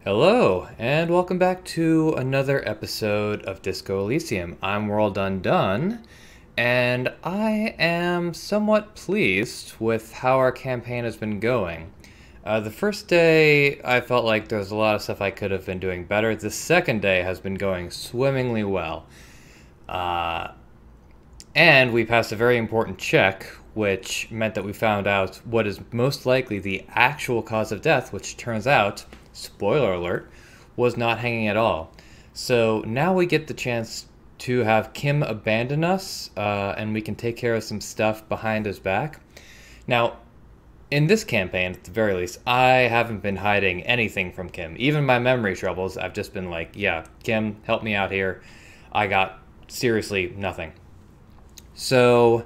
Hello, and welcome back to another episode of Disco Elysium. I'm World Undone, and I am somewhat pleased with how our campaign has been going. The first day, I felt like there was a lot of stuff I could have been doing better. The second day has been going swimmingly well. And we passed a very important check, which meant that we found out what is most likely the actual cause of death, which turns out, spoiler alert, was not hanging at all. So now we get the chance to have Kim abandon us, and we can take care of some stuff behind his back. Now, in this campaign, at the very least, I haven't been hiding anything from Kim. Even my memory troubles, I've just been like, yeah, Kim, help me out here. I got seriously nothing. So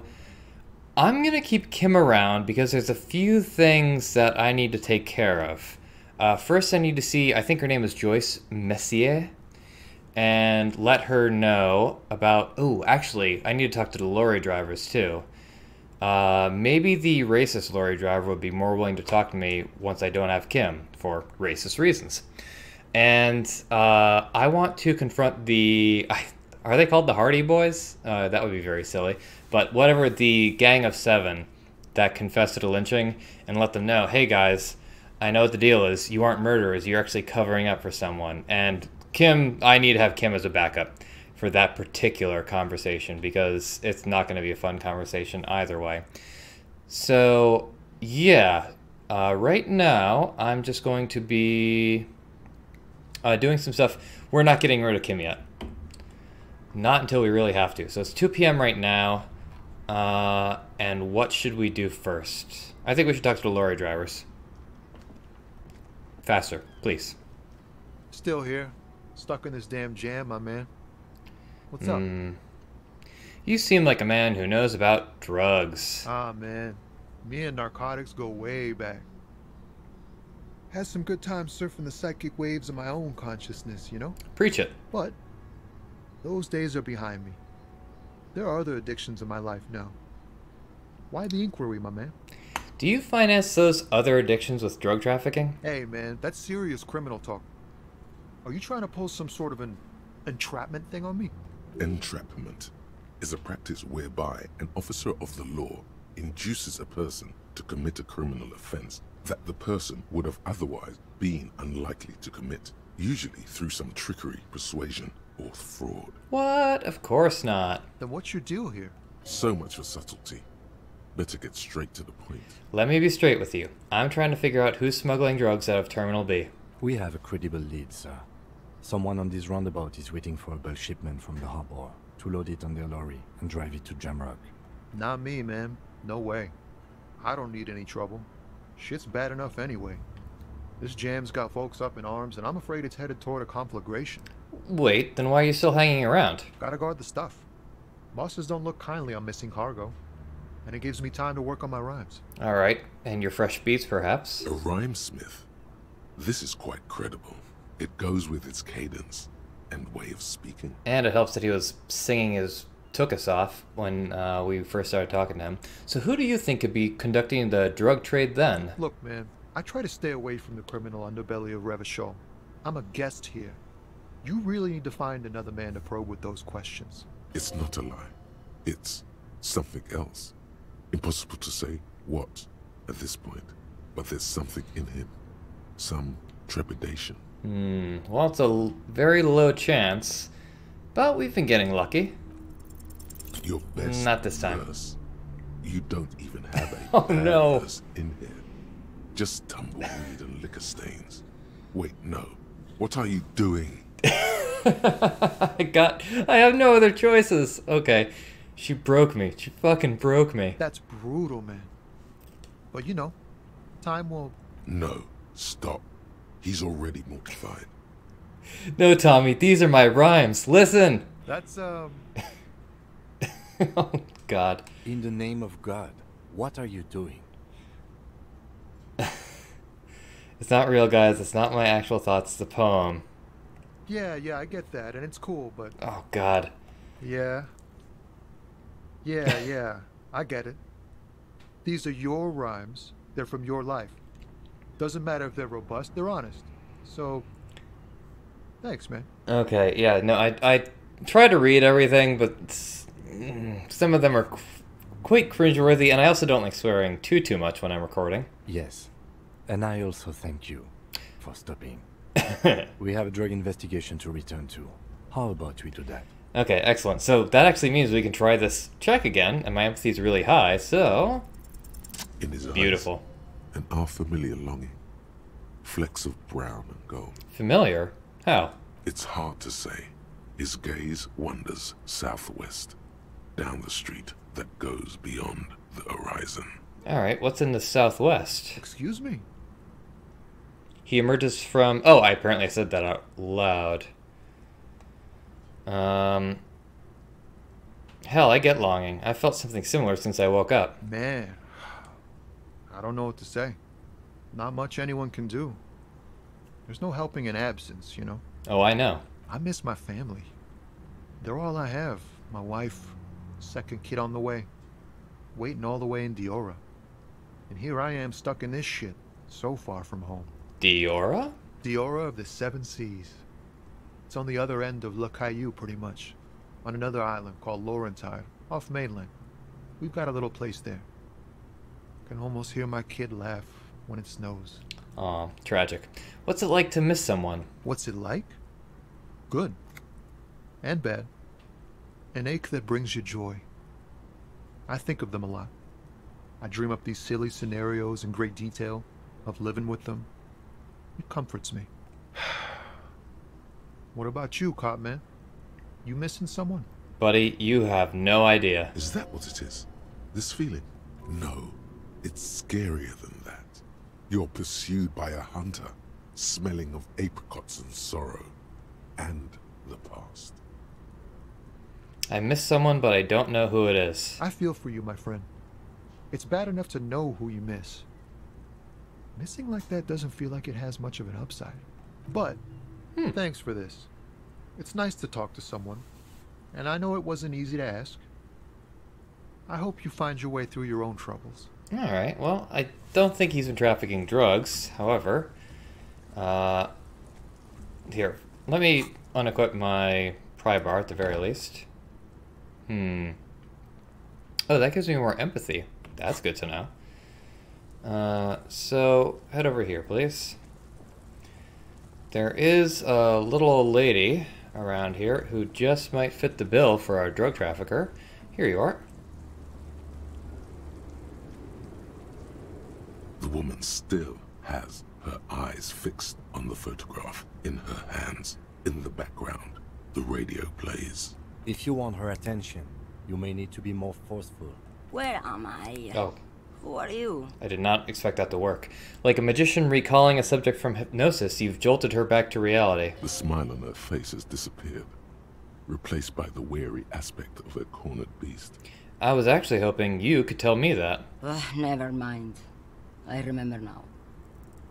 I'm going to keep Kim around because there's a few things that I need to take care of. First, I need to see, I think her name is Joyce Messier, and let her know about, oh, actually, I need to talk to the lorry drivers too. Maybe the racist lorry driver would be more willing to talk to me once I don't have Kim, for racist reasons. And I want to confront the... Are they called the Hardy Boys? That would be very silly. But whatever, the gang of 7 that confessed to the lynching, and let them know, hey guys, I know what the deal is. You aren't murderers. You're actually covering up for someone. And Kim, I need to have Kim as a backup for that particular conversation because it's not going to be a fun conversation either way. So, yeah. Right now, I'm just going to be doing some stuff. We're not getting rid of Kim yet. Not until we really have to. So it's 2 p.m. right now. And what should we do first? I think we should talk to the lorry drivers. Faster, please. Still here. Stuck in this damn jam, my man. What's up? You seem like a man who knows about drugs. Ah, man. Me and narcotics go way back. Had some good times surfing the psychic waves of my own consciousness, you know? Preach it. But those days are behind me. There are other addictions in my life now. Why the inquiry, my man? Do you finance those other addictions with drug trafficking? Hey, man, that's serious criminal talk. Are you trying to pull some sort of an entrapment thing on me? Entrapment is a practice whereby an officer of the law induces a person to commit a criminal offense that the person would have otherwise been unlikely to commit, usually through some trickery, persuasion, or fraud. What? Of course not. Then what's your deal here? So much for subtlety. Better get straight to the point. Let me be straight with you. I'm trying to figure out who's smuggling drugs out of Terminal B. We have a credible lead, sir. Someone on this roundabout is waiting for a bulk shipment from the harbor to load it on their lorry and drive it to Jamrock. Not me, man. No way. I don't need any trouble. Shit's bad enough anyway. This jam's got folks up in arms, and I'm afraid it's headed toward a conflagration. Wait, then why are you still hanging around? Gotta guard the stuff. Bosses don't look kindly on missing cargo, and it gives me time to work on my rhymes. Alright, and your fresh beats, perhaps? A rhymesmith. This is quite credible. It goes with its cadence and way of speaking. And it helps that he was singing his took us off when we first started talking to him. So who do you think could be conducting the drug trade then? Look, man, I try to stay away from the criminal underbelly of Revachol. I'm a guest here. You really need to find another man to probe with those questions. It's not a lie. It's something else. Impossible to say what at this point, but there's something in him. Some trepidation. Well, it's a very low chance, but we've been getting lucky. Your best Not this time. verse. You don't even have a Oh, bad no. verse in here. Just tumbleweed and liquor stains. Wait, no. What are you doing? I have no other choices. Okay. She broke me. She fucking broke me. That's brutal, man. But you know, time will... No, stop. He's already mortified. No, Tommy, these are my rhymes. Listen. That's, Oh, God. In the name of God, what are you doing? It's not real, guys. It's not my actual thoughts. It's a poem. Yeah, I get that, and it's cool, but... Oh, God. Yeah, I get it. These are your rhymes. They're from your life. Doesn't matter if they're robust, they're honest. So, Thanks, man. Okay, yeah, no, I try to read everything, but some of them are quite cringeworthy, and I also don't like swearing too much when I'm recording. Yes. And I also thank you for stopping. We have a drug investigation to return to. How about we do that? Okay, excellent. So that actually means we can try this check again, and my empathy is really high, so... In his Beautiful. eyes, an unfamiliar longing. Flecks of brown and gold. Familiar? How? It's hard to say. His gaze wanders southwest, down the street that goes beyond the horizon. Alright, what's in the southwest? Excuse me? He emerges from... Oh, I apparently said that out loud. Hell, I get longing. I felt something similar since I woke up. Man, I don't know what to say. Not much anyone can do. There's no helping in absence, you know? Oh, I know. I miss my family. They're all I have. My wife, second kid on the way, waiting all the way in Diora. And here I am stuck in this shit, so far from home. Diora? Diora of the Seven Seas. It's on the other end of Le Caillou, pretty much. On another island called Laurentide, off mainland. We've got a little place there. Can almost hear my kid laugh when it snows. Aw, tragic. What's it like to miss someone? What's it like? Good. And bad. An ache that brings you joy. I think of them a lot. I dream up these silly scenarios in great detail of living with them. It comforts me. What about you, Cop Man? You missing someone? Buddy, you have no idea. Is that what it is? This feeling? No, it's scarier than that. You're pursued by a hunter, smelling of apricots and sorrow, and the past. I miss someone, but I don't know who it is. I feel for you, my friend. It's bad enough to know who you miss. Missing like that doesn't feel like it has much of an upside. But, thanks for this. It's nice to talk to someone, and I know it wasn't easy to ask. I hope you find your way through your own troubles. Alright, well, I don't think he's been trafficking drugs, however. Here, let me unequip my pry bar at the very least. Oh, that gives me more empathy. That's good to know. So, head over here, please. There is a little old lady around here who just might fit the bill for our drug trafficker. Here you are. The woman still has her eyes fixed on the photograph in her hands. In the background, the radio plays. If you want her attention, you may need to be more forceful. Where am I? Oh, Who are you? I did not expect that to work. Like a magician recalling a subject from hypnosis, you've jolted her back to reality. The smile on her face has disappeared, replaced by the wary aspect of a cornered beast. I was actually hoping you could tell me that. Never mind. I remember now.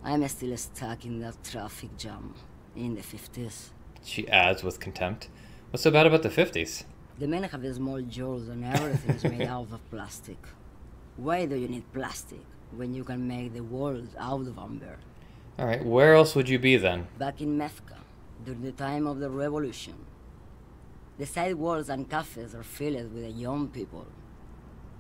I'm still stuck in that traffic jam in the 50s. She adds with contempt. What's so bad about the 50s? The men have small jaws and everything is made out of plastic. Why do you need plastic when you can make the world out of amber? Alright, where else would you be then? Back in Mefka, during the time of the revolution. The sidewalks and cafes are filled with young people.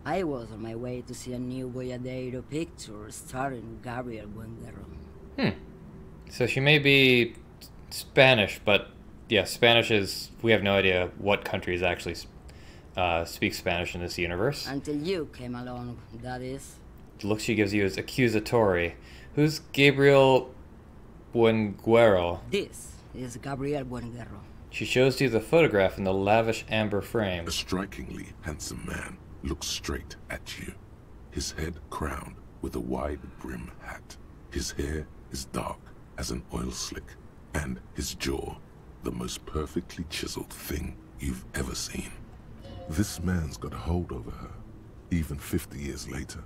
I was on my way to see a new Boyadero picture starring Gabriel Buendero. So she may be Spanish, but yeah, Spanish is... We have no idea what countries actually speak Spanish in this universe. Until you came along, that is. The look she gives you is accusatory. Who's Gabriel Buenguero? This is Gabriel Buendero. She shows you the photograph in the lavish amber frame. A strikingly handsome man looks straight at you, his head crowned with a wide brim hat. His hair is dark as an oil slick, and his jaw the most perfectly chiseled thing you've ever seen. This man's got a hold over her, even 50 years later.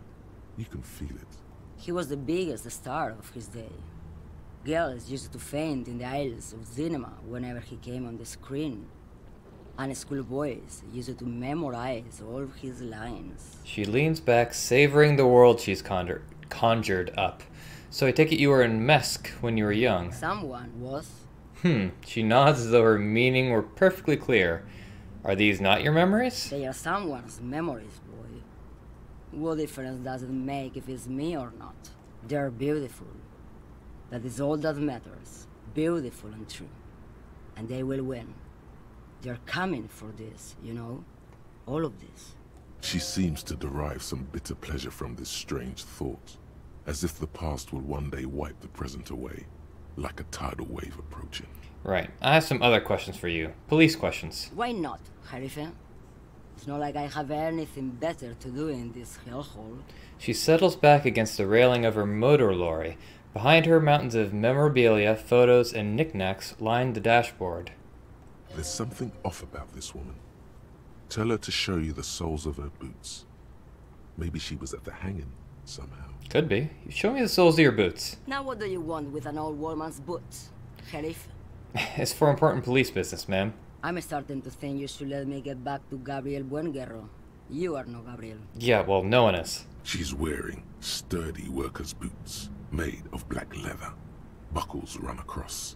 You can feel it. He was the biggest star of his day. Girls used to faint in the aisles of cinema whenever he came on the screen. And schoolboys used to memorize all of his lines. She leans back, savoring the world she's conjured up. So I take it you were in Mesk when you were young. Someone was. She nods as though her meaning were perfectly clear. Are these not your memories? They are someone's memories, boy. What difference does it make if it's me or not? They're beautiful. That is all that matters. Beautiful and true. And they will win. They're coming for this, you know? All of this. She seems to derive some bitter pleasure from this strange thought, as if the past will one day wipe the present away, like a tidal wave approaching. Right. I have some other questions for you. Police questions. Why not, Harife? It's not like I have anything better to do in this hellhole. She settles back against the railing of her motor lorry. Behind her, mountains of memorabilia, photos, and knickknacks line the dashboard. There's something off about this woman. Tell her to show you the soles of her boots. Maybe she was at the hanging somehow. Could be. Show me the soles of your boots. Now what do you want with an old woman's boots, Sheriff? It's for important police business, ma'am. I'm starting to think you should let me get back to Gabriel Buenguerro. You are no Gabriel. Yeah, well, no one is. She's wearing sturdy worker's boots, made of black leather. Buckles run across.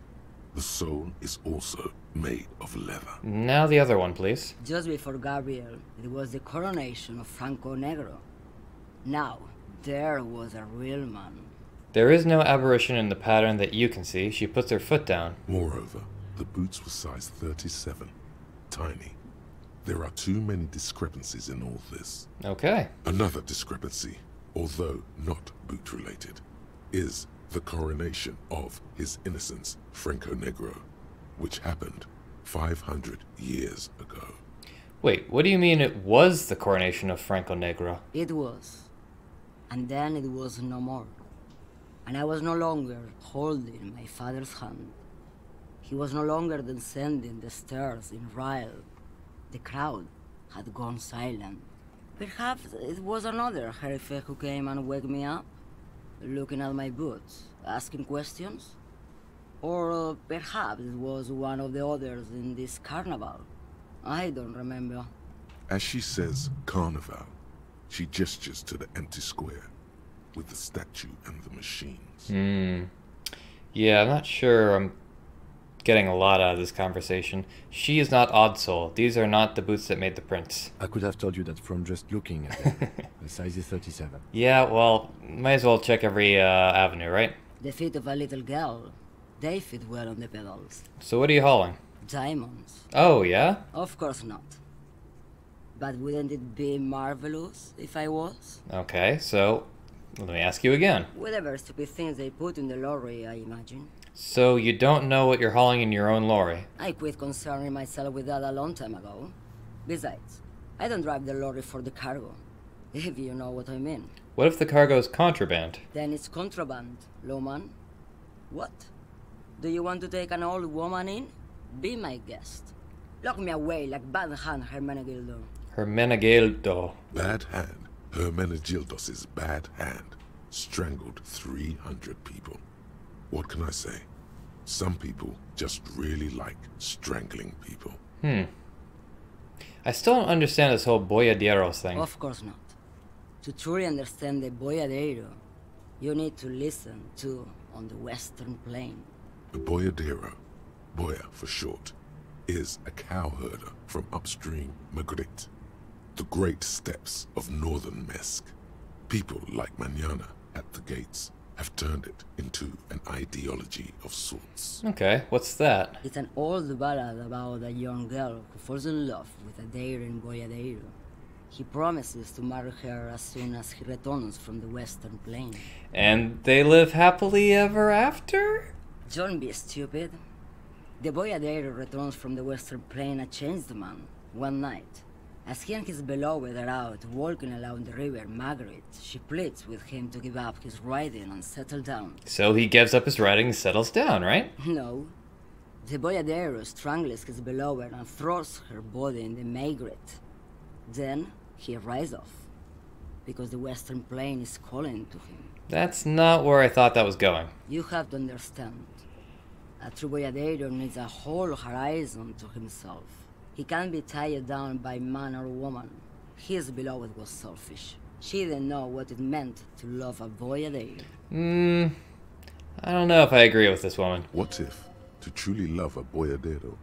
The sole is also made of leather. Now the other one, please. Just before Gabriel, it was the coronation of Franco Negro. Now, there was a real man. There is no aberration in the pattern that you can see. She puts her foot down. Moreover, the boots were size 37. Tiny. There are too many discrepancies in all this. Okay. Another discrepancy, although not boot-related, is the coronation of His Innocence, Franco Negro, which happened 500 years ago. Wait, what do you mean it was the coronation of Franco Negro? It was. And then it was no more. And I was no longer holding my father's hand. He was no longer descending the stairs in Ryle. The crowd had gone silent. Perhaps it was another Herife who came and woke me up, looking at my boots, asking questions. Or perhaps it was one of the others in this carnival. I don't remember. As she says carnival, she gestures to the empty square with the statue and the machines. Yeah, I'm not sure I'm getting a lot out of this conversation. She is not Oddsole. These are not the boots that made the prints. I could have told you that from just looking at them. The size is 37. Yeah, well, might as well check every avenue, right? The feet of a little girl. They fit well on the pedals. So what are you hauling? Diamonds. Oh, yeah? Of course not. But wouldn't it be marvelous if I was? Okay, so let me ask you again. Whatever stupid things they put in the lorry, I imagine. So you don't know what you're hauling in your own lorry? I quit concerning myself with that a long time ago. Besides, I don't drive the lorry for the cargo, if you know what I mean. What if the cargo's contraband? Then it's contraband, lawman. What? Do you want to take an old woman in? Be my guest. Lock me away like bad hand Hermenegildo. Hermenegildo. Bad hand. Hermenegildos' bad hand strangled 300 people. What can I say? Some people just really like strangling people. I still don't understand this whole boyaderos thing. Of course not. To truly understand the boyadero, you need to listen to on the Western Plain. A boyadero, boya for short, is a cowherder from upstream Magritte, the great steppes of northern Mesk. People like Mañana at the gates have turned it into an ideology of sorts. Okay, what's that? It's an old ballad about a young girl who falls in love with a daring boyadero. He promises to marry her as soon as he returns from the Western Plain. And they live happily ever after? Don't be stupid. The boyadero returns from the Western Plain a changed man, one night. As he and his beloved are out walking along the river Margaret, she pleads with him to give up his riding and settle down. So he gives up his riding and settles down, right? No. The boyadero strangles his beloved and throws her body in the Margaret. Then he rides off, because the Western Plain is calling to him. That's not where I thought that was going. You have to understand. A true boyadero needs a whole horizon to himself. He can't be tied down by man or woman. His beloved was selfish. She didn't know what it meant to love a boyadero. I don't know if I agree with this woman. What if To truly love a boyadero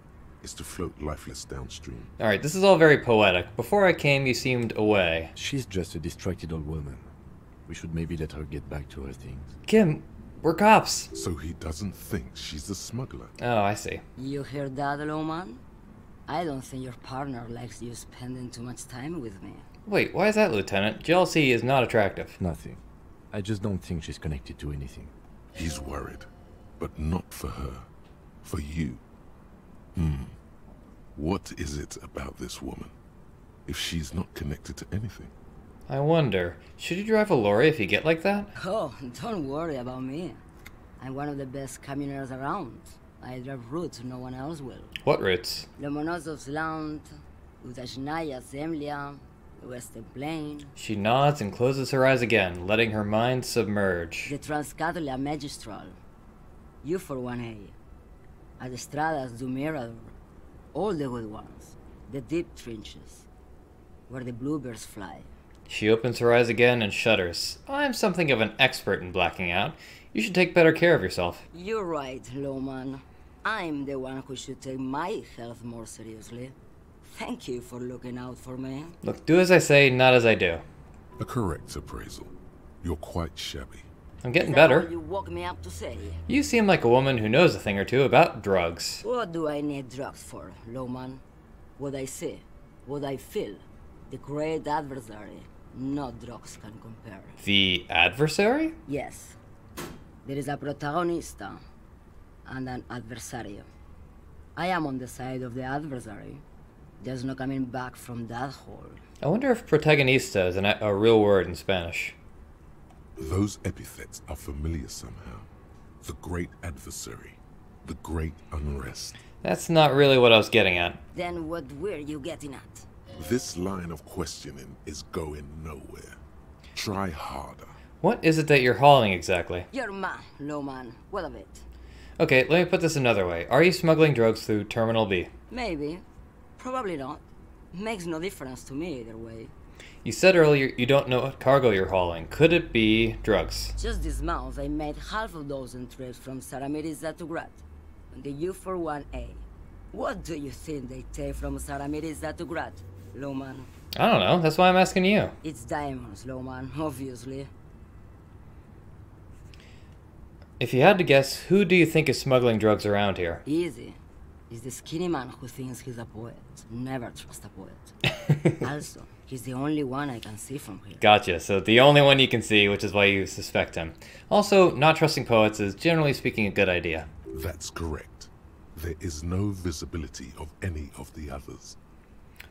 is to float lifeless downstream. Alright, this is all very poetic. Before I came, you seemed away. She's just a distracted old woman. We should maybe let her get back to her things. Kim, we're cops. So he doesn't think she's a smuggler. Oh, I see. You hear that, Lowman? I don't think your partner likes you spending too much time with me. Wait, why is that, Lieutenant? Jealousy is not attractive. Nothing. I just don't think she's connected to anything. He's worried, but not for her. For you. What is it about this woman? If she's not connected to anything? I wonder, should you drive a lorry if you get like that? Oh, don't worry about me. I'm one of the best camioners around. I drive routes no one else will. What routes? Lomonosov's Land, Utachnaya Zemlya, the Western Plain. She nods and closes her eyes again, letting her mind submerge. The Transcatolia Magistral. You for 1A. Adestradas do Mirador. All the good ones. The deep trenches. Where the bluebirds fly. She opens her eyes again and shudders. I'm something of an expert in blacking out. You should take better care of yourself. You're right, Lowman. I'm the one who should take my health more seriously. Thank you for looking out for me. Look, do as I say, not as I do. A correct appraisal. You're quite shabby. I'm getting Is that better. all you woke me up to say? You seem like a woman who knows a thing or two about drugs. What do I need drugs for, Lowman? What I see, what I feel. The great adversary. No drugs can compare. The adversary? Yes. There is a protagonista and an adversario. I am on the side of the adversary. There's no coming back from that hole. I wonder if protagonista is a real word in Spanish. Those epithets are familiar somehow. The great adversary. The great unrest. That's not really what I was getting at. Then what were you getting at? This line of questioning is going nowhere. Try harder. What is it that you're hauling exactly? You're man, Lowman. What of it? Okay, let me put this another way. Are you smuggling drugs through Terminal B? Maybe. Probably not. Makes no difference to me either way. You said earlier you don't know what cargo you're hauling. Could it be drugs? Just this month, I made half a dozen trips from Saramiris to Grad, on the U41A. What do you think they take from Saramiris to Grad, Lowman? I don't know. That's why I'm asking you. It's diamonds, Lowman, obviously. If you had to guess, who do you think is smuggling drugs around here? Easy. It's the skinny man who thinks he's a poet. Never trust a poet. Also, he's the only one I can see from here. Gotcha. So the only one you can see, which is why you suspect him. Also, not trusting poets is generally speaking a good idea. That's correct. There is no visibility of any of the others.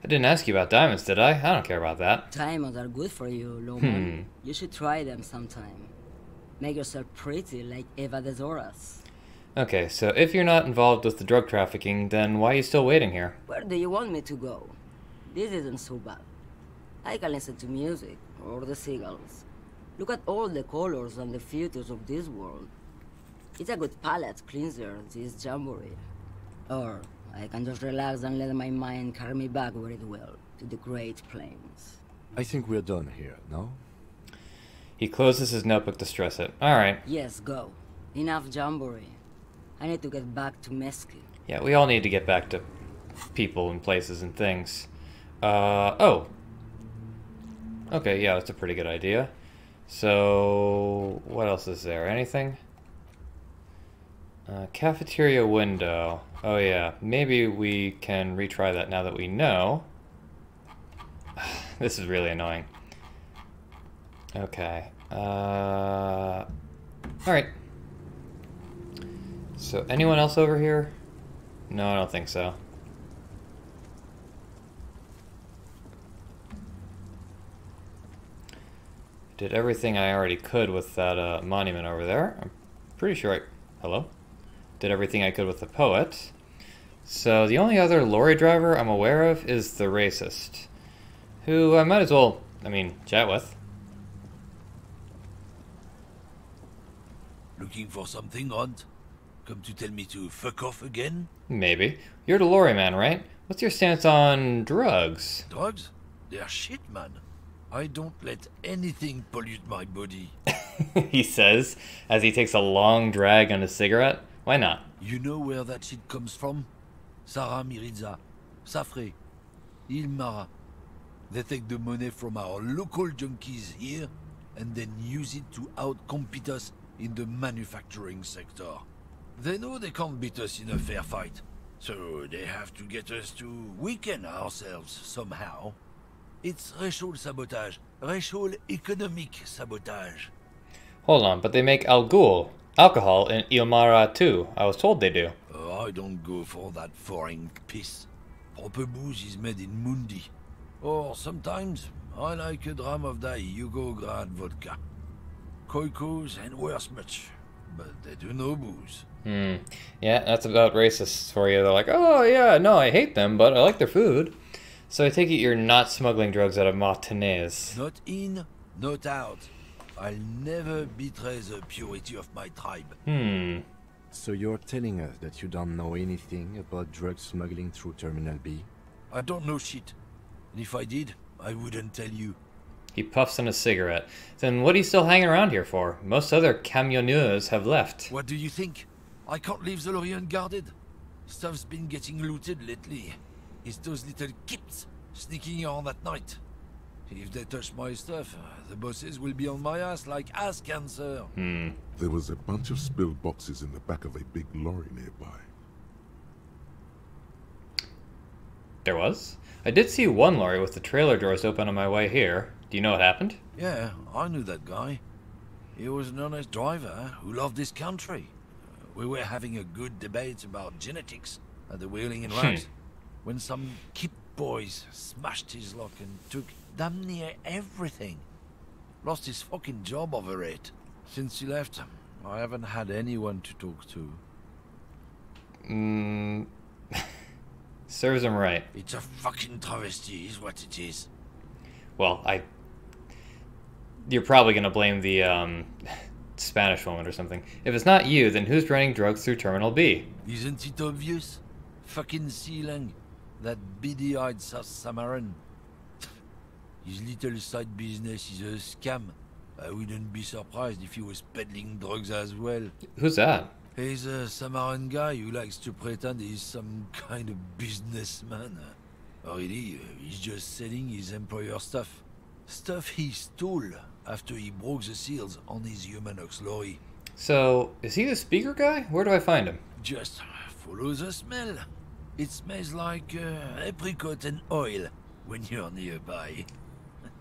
I didn't ask you about diamonds, did I? I don't care about that. Diamonds are good for you, Lowman. You should try them sometime. Make yourself pretty like Eva de Zoras. Okay, so if you're not involved with the drug trafficking, then why are you still waiting here? Where do you want me to go? This isn't so bad. I can listen to music, or the seagulls. Look at all the colors and the futures of this world. It's a good palate cleanser, this jamboree. Or I can just relax and let my mind carry me back where it will, to the Great Plains. I think we're done here, no? He closes his notebook to stress it. Alright. Yes, go. Enough jamboree. I need to get back to Mesky. Yeah, we all need to get back to people and places and things. Oh. Okay, yeah, that's a pretty good idea. So, what else is there? Anything? Cafeteria window. Oh yeah, maybe we can retry that now that we know. This is really annoying. Okay. Alright. So, anyone else over here? No, I don't think so. Did everything I already could with that monument over there. I'm pretty sure I... Hello? Did everything I could with the poet. So, the only other lorry driver I'm aware of is the racist. Who I might as well, chat with. Looking for something, Hunt? Come to tell me to fuck off again? Maybe. You're the lorry man, right? What's your stance on drugs? Drugs? They're shit, man. I don't let anything pollute my body. He says, as he takes a long drag on his cigarette. Why not? You know where that shit comes from? Sarah Miriza, Safre, Ilmara. They take the money from our local junkies here and then use it to outcompete us in the manufacturing sector. They know they can't beat us in a fair fight, so they have to get us to weaken ourselves somehow. It's racial sabotage, racial economic sabotage. Hold on, but they make alcohol in Ilmara too. I was told they do. I don't go for that foreign piss. Proper booze is made in Mundi. Or sometimes, I like a dram of that Yugograd vodka. Koikos and worse much, but they do no booze. Yeah, that's about racists for you. They're like, oh yeah, no, I hate them, but I like their food. So I take it you're not smuggling drugs out of Martinez. Not in, not out. I'll never betray the purity of my tribe. So you're telling us that you don't know anything about drug smuggling through Terminal B? I don't know shit. And if I did, I wouldn't tell you. He puffs on a cigarette. Then what are you still hanging around here for? Most other camionneurs have left. What do you think? I can't leave the lorry unguarded. Stuff's been getting looted lately. It's those little kips sneaking around at night. If they touch my stuff, the bosses will be on my ass like ass cancer. There was a bunch of spilled boxes in the back of a big lorry nearby. There was? I did see one lorry with the trailer doors open on my way here. Do you know what happened? Yeah, I knew that guy. He was an honest driver who loved this country. We were having a good debate about genetics at the Wheeling and Rags when some kip boys smashed his lock and took damn near everything. Lost his fucking job over it. Since he left, I haven't had anyone to talk to. Serves him right. It's a fucking travesty is what it is. Well, you're probably gonna blame the Spanish woman or something. If it's not you, then who's running drugs through Terminal B? Isn't it obvious? Fucking Sealang, that beady-eyed South Samaran. His little side business is a scam. I wouldn't be surprised if he was peddling drugs as well. Who's that? He's a Samaran guy who likes to pretend he's some kind of businessman. Really, he's just selling his employer stuff. Stuff he stole after he broke the seals on his Humanox lorry. So, is he the speaker guy? Where do I find him? Just follow the smell. It smells like apricot and oil when you're nearby.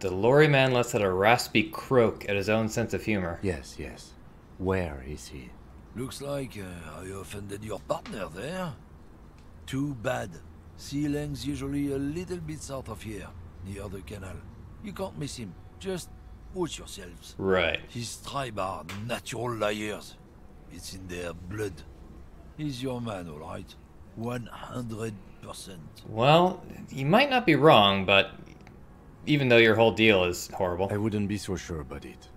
The lorry man lets out a raspy croak at his own sense of humor. Yes, yes. Where is he? Looks like I offended your partner there. Too bad. Sealang's usually a little bit south of here, near the canal. You can't miss him. Just watch yourselves. Right. His tribe are natural liars. It's in their blood. He's your man, all right. 100%. Well, you might not be wrong, but even though your whole deal is horrible. I wouldn't be so sure about it.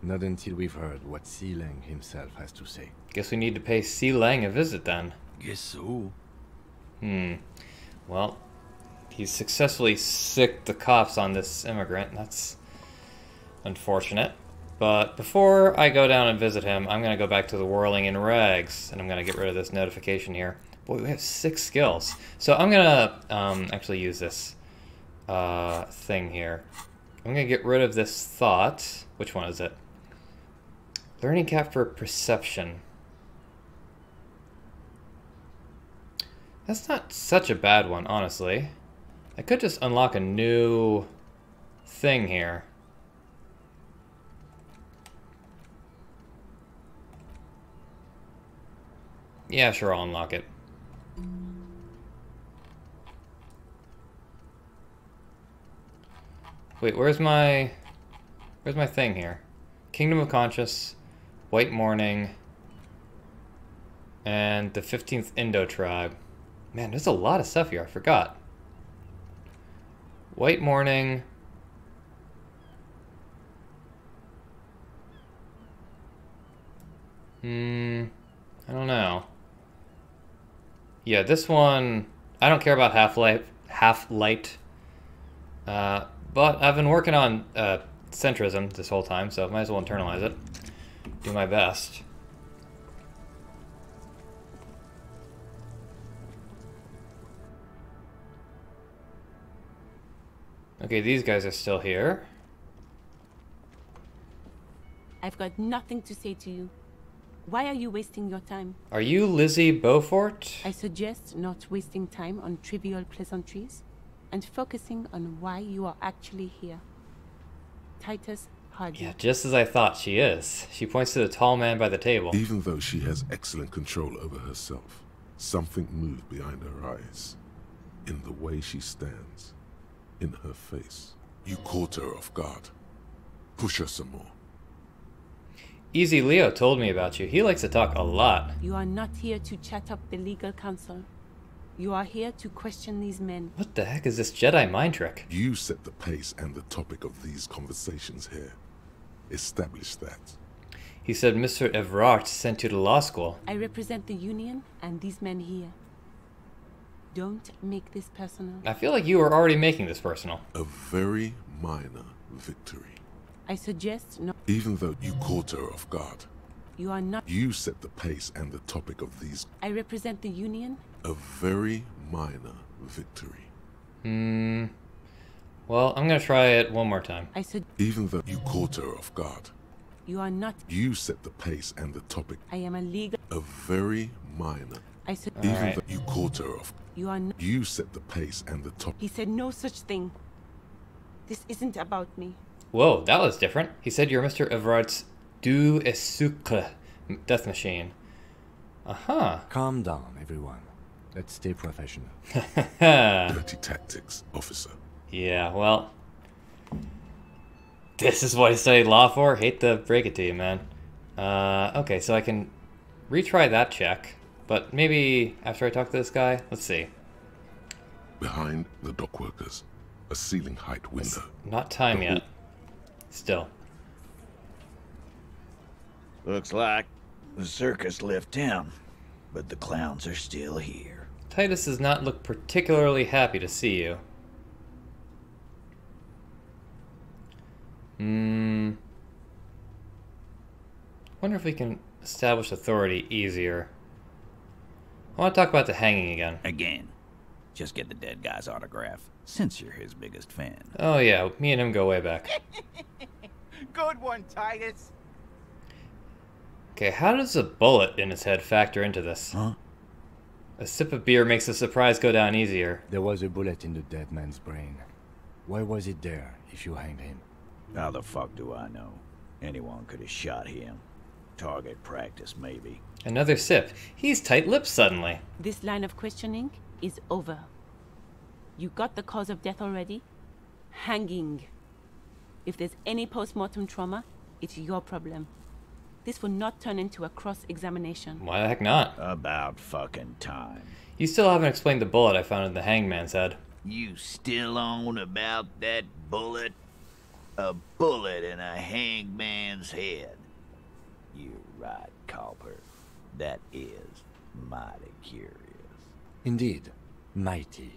Not until we've heard what Sealang himself has to say. Guess we need to pay C. Lang a visit then. Guess so. Well, he's successfully sicked the cops on this immigrant. That's unfortunate. But before I go down and visit him, I'm going to go back to the Whirling in Rags, and I'm going to get rid of this notification here. Boy, we have 6 skills. So I'm going to actually use this thing here. I'm going to get rid of this thought. Which one is it? Learning cap for perception. That's not such a bad one, honestly. I could just unlock a new thing here. Yeah, sure, I'll unlock it. Wait, where's my thing here? Kingdom of Conscious, White Morning, and the 15th Indo tribe. Man, there's a lot of stuff here, I forgot. White Morning. I don't know. Yeah, this one, I don't care about Half-Light. But I've been working on centrism this whole time, so I might as well internalize it. Do my best. Okay, these guys are still here. I've got nothing to say to you. Why are you wasting your time? Are you Lizzie Beaufort? I suggest not wasting time on trivial pleasantries and focusing on why you are actually here. Titus Hardy. Yeah, just as I thought she is. She points to the tall man by the table. Even though she has excellent control over herself, something moved behind her eyes. In the way she stands. In her face. You caught her off guard. Push her some more. Easy Leo told me about you. He likes to talk a lot. You are not here to chat up the legal counsel. You are here to question these men. What the heck is this Jedi mind trick? You set the pace and the topic of these conversations here. Establish that. He said Mr. Evrart sent you to law school. I represent the Union and these men here. Don't make this personal. I feel like you were already making this personal. A very minor victory. I suggest not. Even though you caught her off guard. You are not. You set the pace and the topic of these. I represent the Union. A very minor victory. Well, I'm gonna try it one more time. I said. Even though you caught her off guard. You are not. You set the pace and the topic. I am a legal. A very minor. I said. Even Alright. though you caught her off. You are not. You set the pace and the topic. He said no such thing. This isn't about me. Whoa, that was different. He said you're Mr. Evrart's du sucre death machine. Uh-huh. Calm down, everyone. Let's stay professional. Dirty tactics, officer. Yeah, well, this is what I studied law for. Hate to break it to you, man. Okay, so I can retry that check, but maybe after I talk to this guy. Let's see. Behind the dock workers, a ceiling height window. Not time yet. Still. Looks like the circus left town, but the clowns are still here. Titus does not look particularly happy to see you. Wonder if we can establish authority easier. I want to talk about the hanging again. Again, just get the dead guy's autograph, since you're his biggest fan. Oh yeah, me and him go way back. Good one, Titus. Okay, how does a bullet in his head factor into this? Huh? A sip of beer makes the surprise go down easier. There was a bullet in the dead man's brain. Why was it there if you hanged him? How the fuck do I know? Anyone could have shot him. Target practice, maybe. Another sip. He's tight-lipped suddenly. This line of questioning is over. You got the cause of death already? Hanging. If there's any post-mortem trauma, it's your problem. This will not turn into a cross-examination. Why the heck not? About fucking time. You still haven't explained the bullet I found in the hangman's head. You still on about that bullet? A bullet in a hangman's head. You're right, Copper. That is mighty curious. Indeed. Mighty.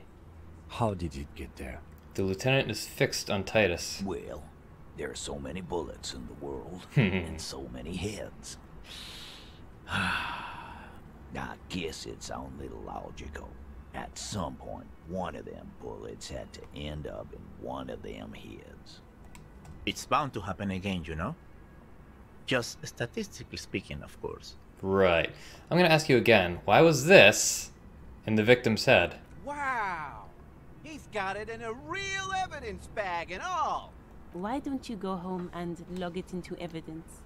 How did it get there? The lieutenant is fixed on Titus. Well, there are so many bullets in the world, and so many heads. I guess it's only logical. At some point, one of them bullets had to end up in one of them heads. It's bound to happen again, you know? Just statistically speaking, of course. Right. I'm gonna ask you again. Why was this in the victim's head? Wow! He's got it in a real evidence bag and all! Why don't you go home and log it into evidence?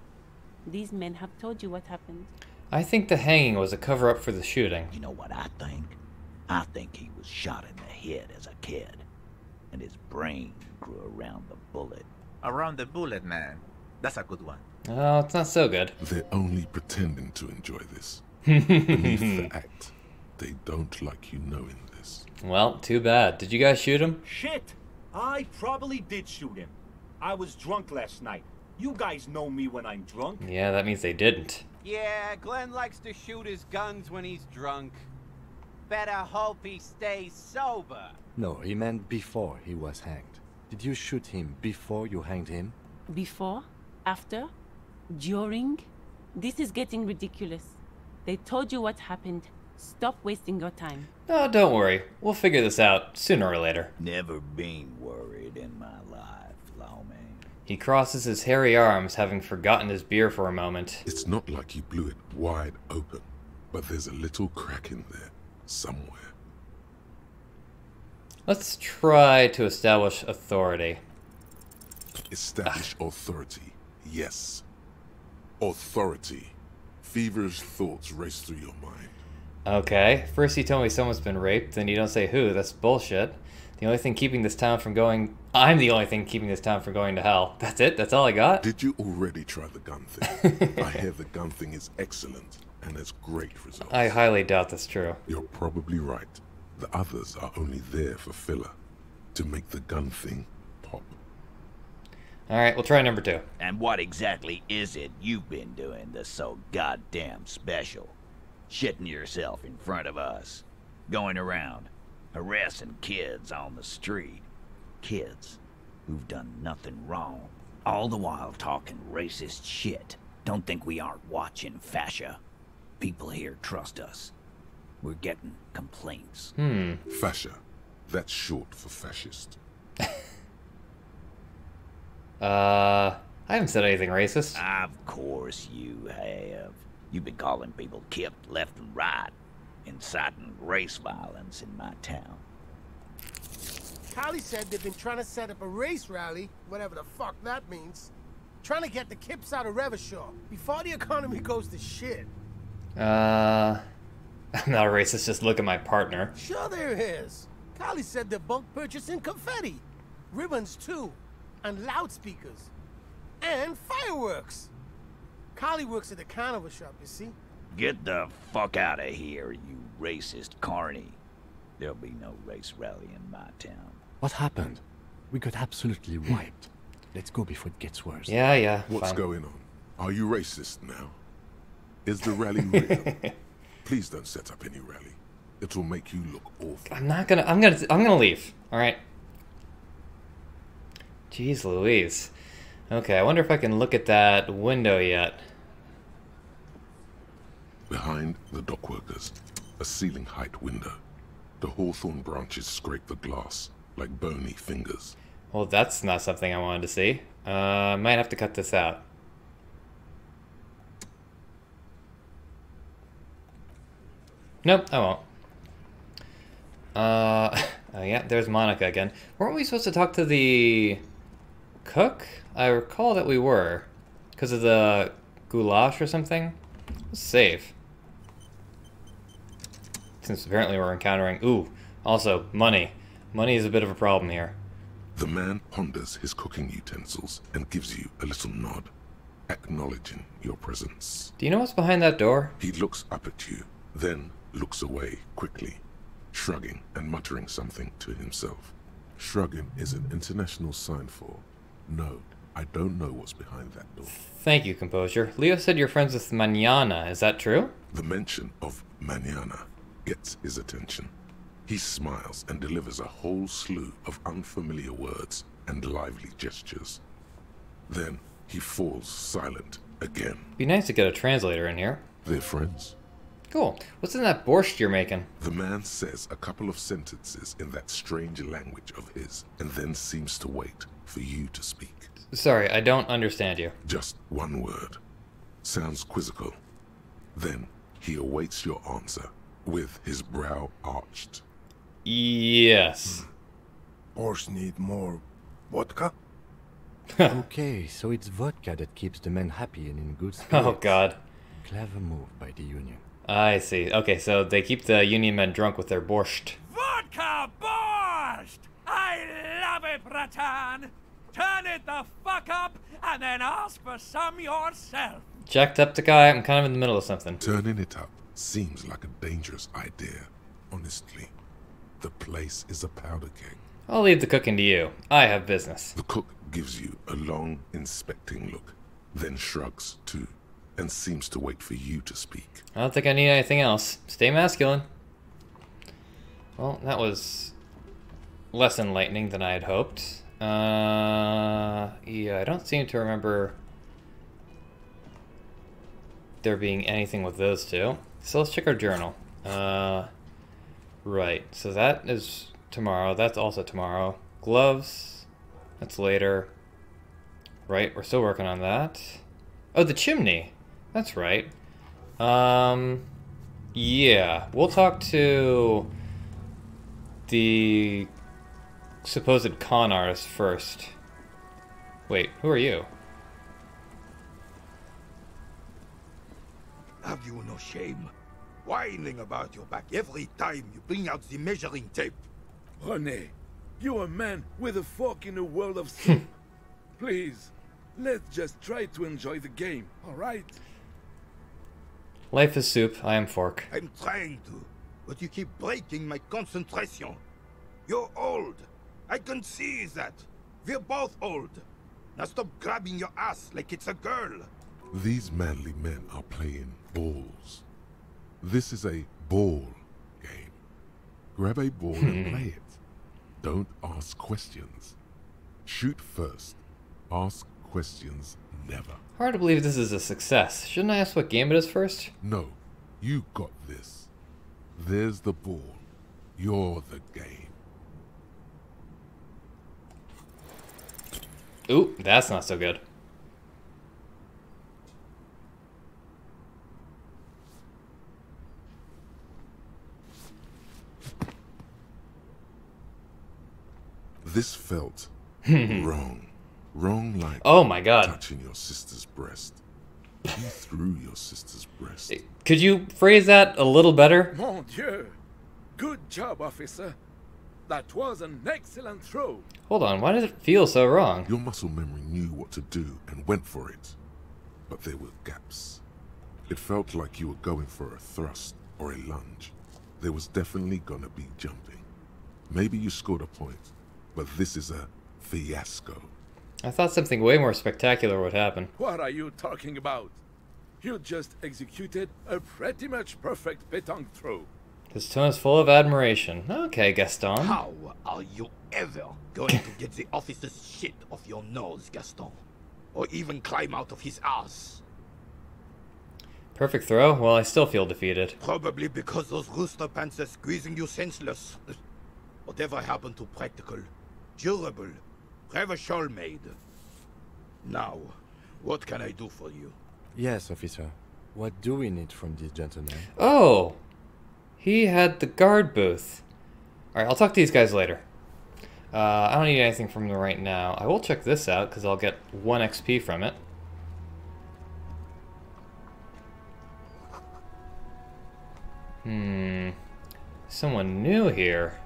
These men have told you what happened. I think the hanging was a cover-up for the shooting. You know what I think? I think he was shot in the head as a kid, and his brain grew around the bullet. Around the bullet, man. That's a good one. Oh, it's not so good. They're only pretending to enjoy this. Beneath the act, they don't like you knowing this. Well, too bad. Did you guys shoot him? Shit! I probably did shoot him. I was drunk last night. You guys know me when I'm drunk. Yeah, that means they didn't. Yeah, Glenn likes to shoot his guns when he's drunk. Better hope he stays sober. No, he meant before he was hanged. Did you shoot him before you hanged him? Before? After? During? This is getting ridiculous. They told you what happened. Stop wasting your time. Oh, don't worry. We'll figure this out sooner or later. Never been worried. it in my life, lawman. He crosses his hairy arms, having forgotten his beer for a moment. It's not like you blew it wide open, but there's a little crack in there, somewhere. Let's try to establish authority. Establish authority, yes. Authority. Feverish thoughts race through your mind. Okay, first you tell me someone's been raped, then you don't say who. That's bullshit. The only thing keeping this town from going... I'm the only thing keeping this town from going to hell. That's it? That's all I got? Did you already try the gun thing? I hear the gun thing is excellent and has great results. I highly doubt that's true. You're probably right. The others are only there for filler, to make the gun thing pop. Alright, we'll try number 2. And what exactly is it you've been doing that's so goddamn special? Shitting yourself in front of us. Going around, harassing kids on the street. Kids who've done nothing wrong. All the while talking racist shit. Don't think we aren't watching, fascia. People here trust us. We're getting complaints. Fascia. That's short for fascist. I haven't said anything racist. Of course you have. You've been calling people kipped left and right, inciting race violence in my town. Callie said they've been trying to set up a race rally, whatever the fuck that means. Trying to get the kips out of Revachol before the economy goes to shit. I'm not a racist, just look at my partner. Sure there is. Callie said they're bulk purchasing confetti. Ribbons too. And loudspeakers. And fireworks. Callie works at the carnival shop, you see? Get the fuck out of here, you racist carny. There'll be no race rally in my town. What happened? We got absolutely wiped. Let's go before it gets worse. Yeah, What's fine. going on? Are you racist now? Is the rally real? Please don't set up any rally. It'll make you look awful. I'm gonna leave. Alright. Jeez Louise. Okay, I wonder if I can look at that window yet. Behind the dockworkers, a ceiling-height window. The hawthorn branches scrape the glass like bony fingers. Well, that's not something I wanted to see. I might have to cut this out. Nope, I won't. Oh yeah, there's Monica again. Weren't we supposed to talk to the cook? I recall that we were. Because of the goulash or something? Let's save. Since apparently we're encountering... Ooh, also, money. Money is a bit of a problem here. The man ponders his cooking utensils and gives you a little nod, acknowledging your presence. Do you know what's behind that door? He looks up at you, then looks away quickly, shrugging and muttering something to himself. Shrugging is an international sign for, no, I don't know what's behind that door. Thank you, Composure. Leo said you're friends with Mañana. Is that true? The mention of Mañana gets his attention. He smiles and delivers a whole slew of unfamiliar words and lively gestures. Then he falls silent again. Be nice to get a translator in here. They're friends. Cool. What's in that borscht you're making? The man says a couple of sentences in that strange language of his, and then seems to wait for you to speak. Sorry, I don't understand you. Just one word. Sounds quizzical. Then he awaits your answer, with his brow arched. Yes. Borscht need more vodka? Okay, so it's vodka that keeps the men happy and in good spirits. Oh god. Clever move by the Union. I see. Okay, so they keep the Union men drunk with their borscht. Vodka borscht! I love it, Bratan! Turn it the fuck up and then ask for some yourself. Jacksepticeye, I'm kind of in the middle of something. Turning it up seems like a dangerous idea, honestly. The place is a powder keg. I'll leave the cooking to you. I have business. The cook gives you a long, inspecting look, then shrugs too, and seems to wait for you to speak. I don't think I need anything else. Stay masculine. Well, that was less enlightening than I had hoped. Yeah, I don't seem to remember there being anything with those two. So let's check our journal. Right, so that is tomorrow. That's also tomorrow. Gloves. That's later. Right, we're still working on that. Oh, the chimney. That's right. Yeah, we'll talk to the supposed con artist first. Wait, who are you? Have you no shame? Whining about your back every time you bring out the measuring tape. René, you're a man with a fork in a world of soup. Please, let's just try to enjoy the game, alright? Life is soup, I am fork. I'm trying to, but you keep breaking my concentration. You're old. I can see that. We're both old. Now stop grabbing your ass like it's a girl. These manly men are playing balls. This is a ball game. Grab a ball and play it. Don't ask questions. Shoot first. Ask questions never. Hard to believe this is a success. Shouldn't I ask what game it is first? No, you got this. There's the ball. You're the game. Ooh, that's not so good. This felt wrong. Wrong like oh my god. Touching your sister's breast. You threw your sister's breast. Could you phrase that a little better? Mon Dieu! Good job, officer. That was an excellent throw. Hold on, why does it feel so wrong? Your muscle memory knew what to do and went for it. But there were gaps. It felt like you were going for a thrust or a lunge. There was definitely gonna be jumping. Maybe you scored a point, but this is a fiasco. I thought something way more spectacular would happen. What are you talking about? You just executed a pretty much perfect pétanque throw. His tone is full of admiration. Okay, Gaston. How are you ever going to get the officer's shit off your nose, Gaston? Or even climb out of his ass? Perfect throw? Well, I still feel defeated. Probably because those rooster pants are squeezing you senseless. Whatever happened to practical, durable, Revachol made? Now, what can I do for you? Yes, officer. What do we need from this gentleman? Oh! He had the guard booth. Alright, I'll talk to these guys later. I don't need anything from them right now. I will check this out, because I'll get 1 XP from it. Someone new here.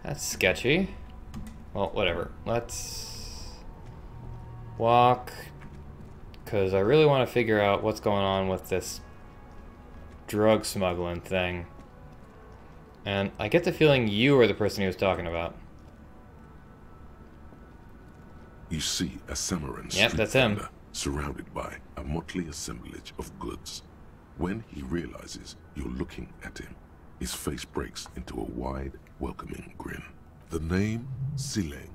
That's sketchy. Well, whatever. Let's walk, because I really want to figure out what's going on with this drug smuggling thing. And I get the feeling you are the person he was talking about. You see a Samaran Yep, street that's him. vendor surrounded by a motley assemblage of goods. When he realizes you're looking at him, his face breaks into a wide, welcoming grin. The name Sileng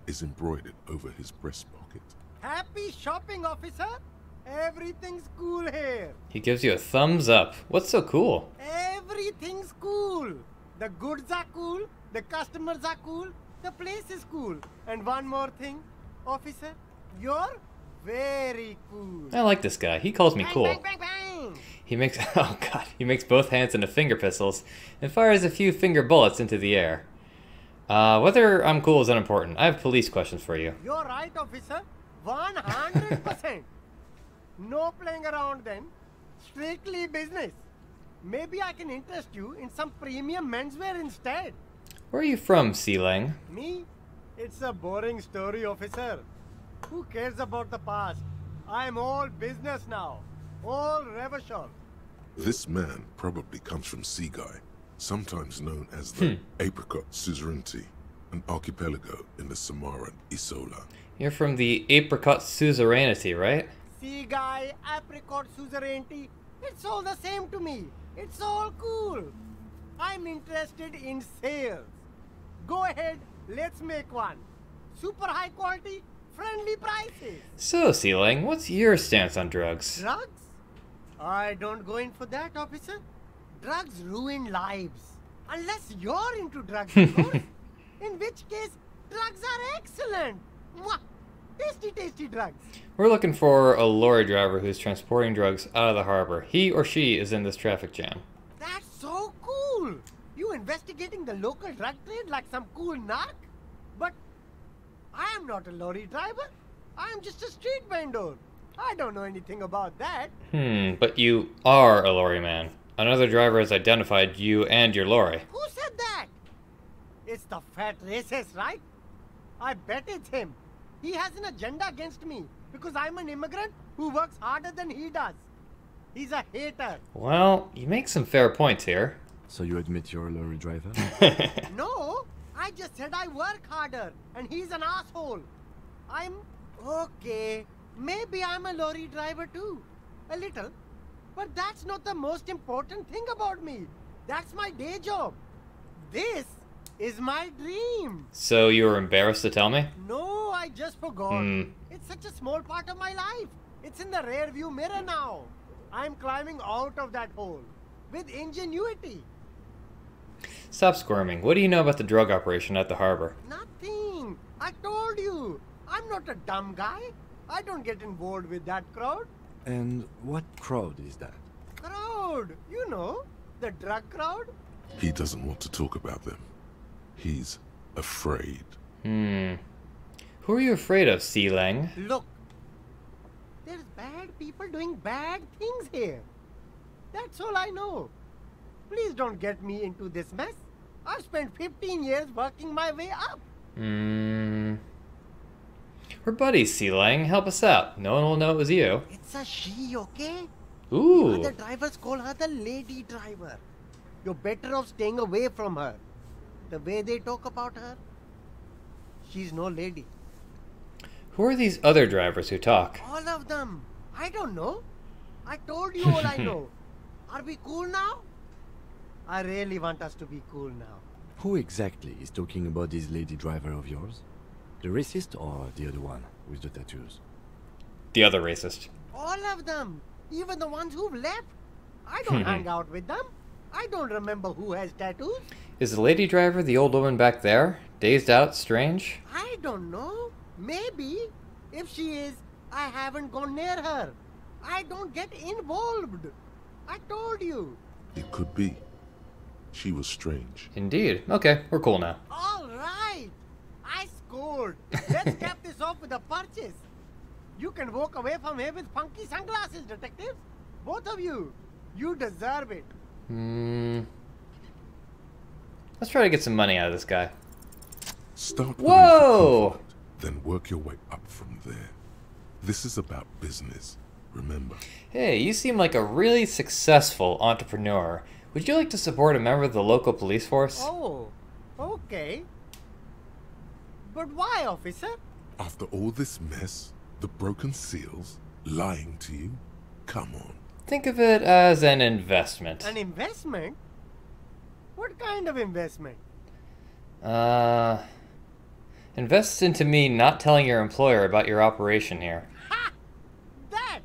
is embroidered over his breast pocket. Happy shopping, officer. Everything's cool here. He gives you a thumbs up. What's so cool? Everything's cool. The goods are cool, the customers are cool, the place is cool. And one more thing, officer, you're very cool. I like this guy. He calls me Bang, cool. bang, bang, bang. He makes oh god, he makes both hands into finger pistols and fires a few finger bullets into the air. Whether I'm cool is unimportant. I have police questions for you. You're right, officer. 100%. No playing around then. Strictly business. Maybe I can interest you in some premium menswear instead. Where are you from, Sileng? Me? It's a boring story, officer. Who cares about the past? I'm all business now. All Revachol. This man probably comes from Seaguy, sometimes known as the Apricot Suzerainty, an archipelago in the Samaran Isola. You're from the Apricot Suzerainty, right? See, guy, apricot suzerainty. It's all the same to me. It's all cool. I'm interested in sales. Go ahead, let's make one. Super high quality, friendly prices. So, Sileng, what's your stance on drugs? Drugs? I don't go in for that, officer. Drugs ruin lives. Unless you're into drugs, of course. In which case, Drugs are excellent. Mwah! Tasty, tasty drugs. We're looking for a lorry driver who's transporting drugs out of the harbor. He or she is in this traffic jam. That's so cool. You investigating the local drug trade like some cool narc? But I am not a lorry driver. I am just a street vendor. I don't know anything about that. But you are a lorry man. Another driver has identified you and your lorry. Who said that? It's the fat racist, right? I bet it's him. He has an agenda against me because I'm an immigrant who works harder than he does. He's a hater. Well, you make some fair points here. So you admit you're a lorry driver? No, I just said I work harder and he's an asshole. I'm okay. Maybe I'm a lorry driver too. A little. But that's not the most important thing about me. That's my day job. This is my dream. So you were embarrassed to tell me? No, I just forgot. It's such a small part of my life. It's in the rear view mirror now. I'm climbing out of that hole with ingenuity. Stop squirming. What do you know about the drug operation at the harbor? Nothing. I told you. I'm not a dumb guy. I don't get involved with that crowd. And what crowd is that? Crowd. You know, the drug crowd. He doesn't want to talk about them. He's afraid. Who are you afraid of, Sealang? Look. There's bad people doing bad things here. That's all I know. Please don't get me into this mess. I've spent 15 years working my way up. We're buddies, Sealang. Help us out. No one will know it was you. It's a she, okay? Ooh. The other drivers call her the lady driver. You're better off staying away from her. The way they talk about her, she's no lady. Who are these other drivers who talk? All of them. I don't know. I told you all I know. Are we cool now? I really want us to be cool now. Who exactly is talking about this lady driver of yours? The racist or the other one with the tattoos? The other racist. All of them. Even the ones who've left. I don't hang out with them. I don't remember who has tattoos. Is the lady driver the old woman back there? Dazed out, strange? I don't know. Maybe. If she is, I haven't gone near her. I don't get involved. I told you. It could be. She was strange. Indeed. Okay, we're cool now. All right. I scored. Let's cap this off with a purchase. You can walk away from here with funky sunglasses, detectives. Both of you. You deserve it. Let's try to get some money out of this guy. Start Whoa! Then work your way up from there. This is about business, remember. Hey, you seem like a really successful entrepreneur. Would you like to support a member of the local police force? Oh, okay. But why, officer? After all this mess, the broken seals, lying to you, come on. Think of it as an investment. An investment? What kind of investment? Invest into me not telling your employer about your operation here. Ha! That!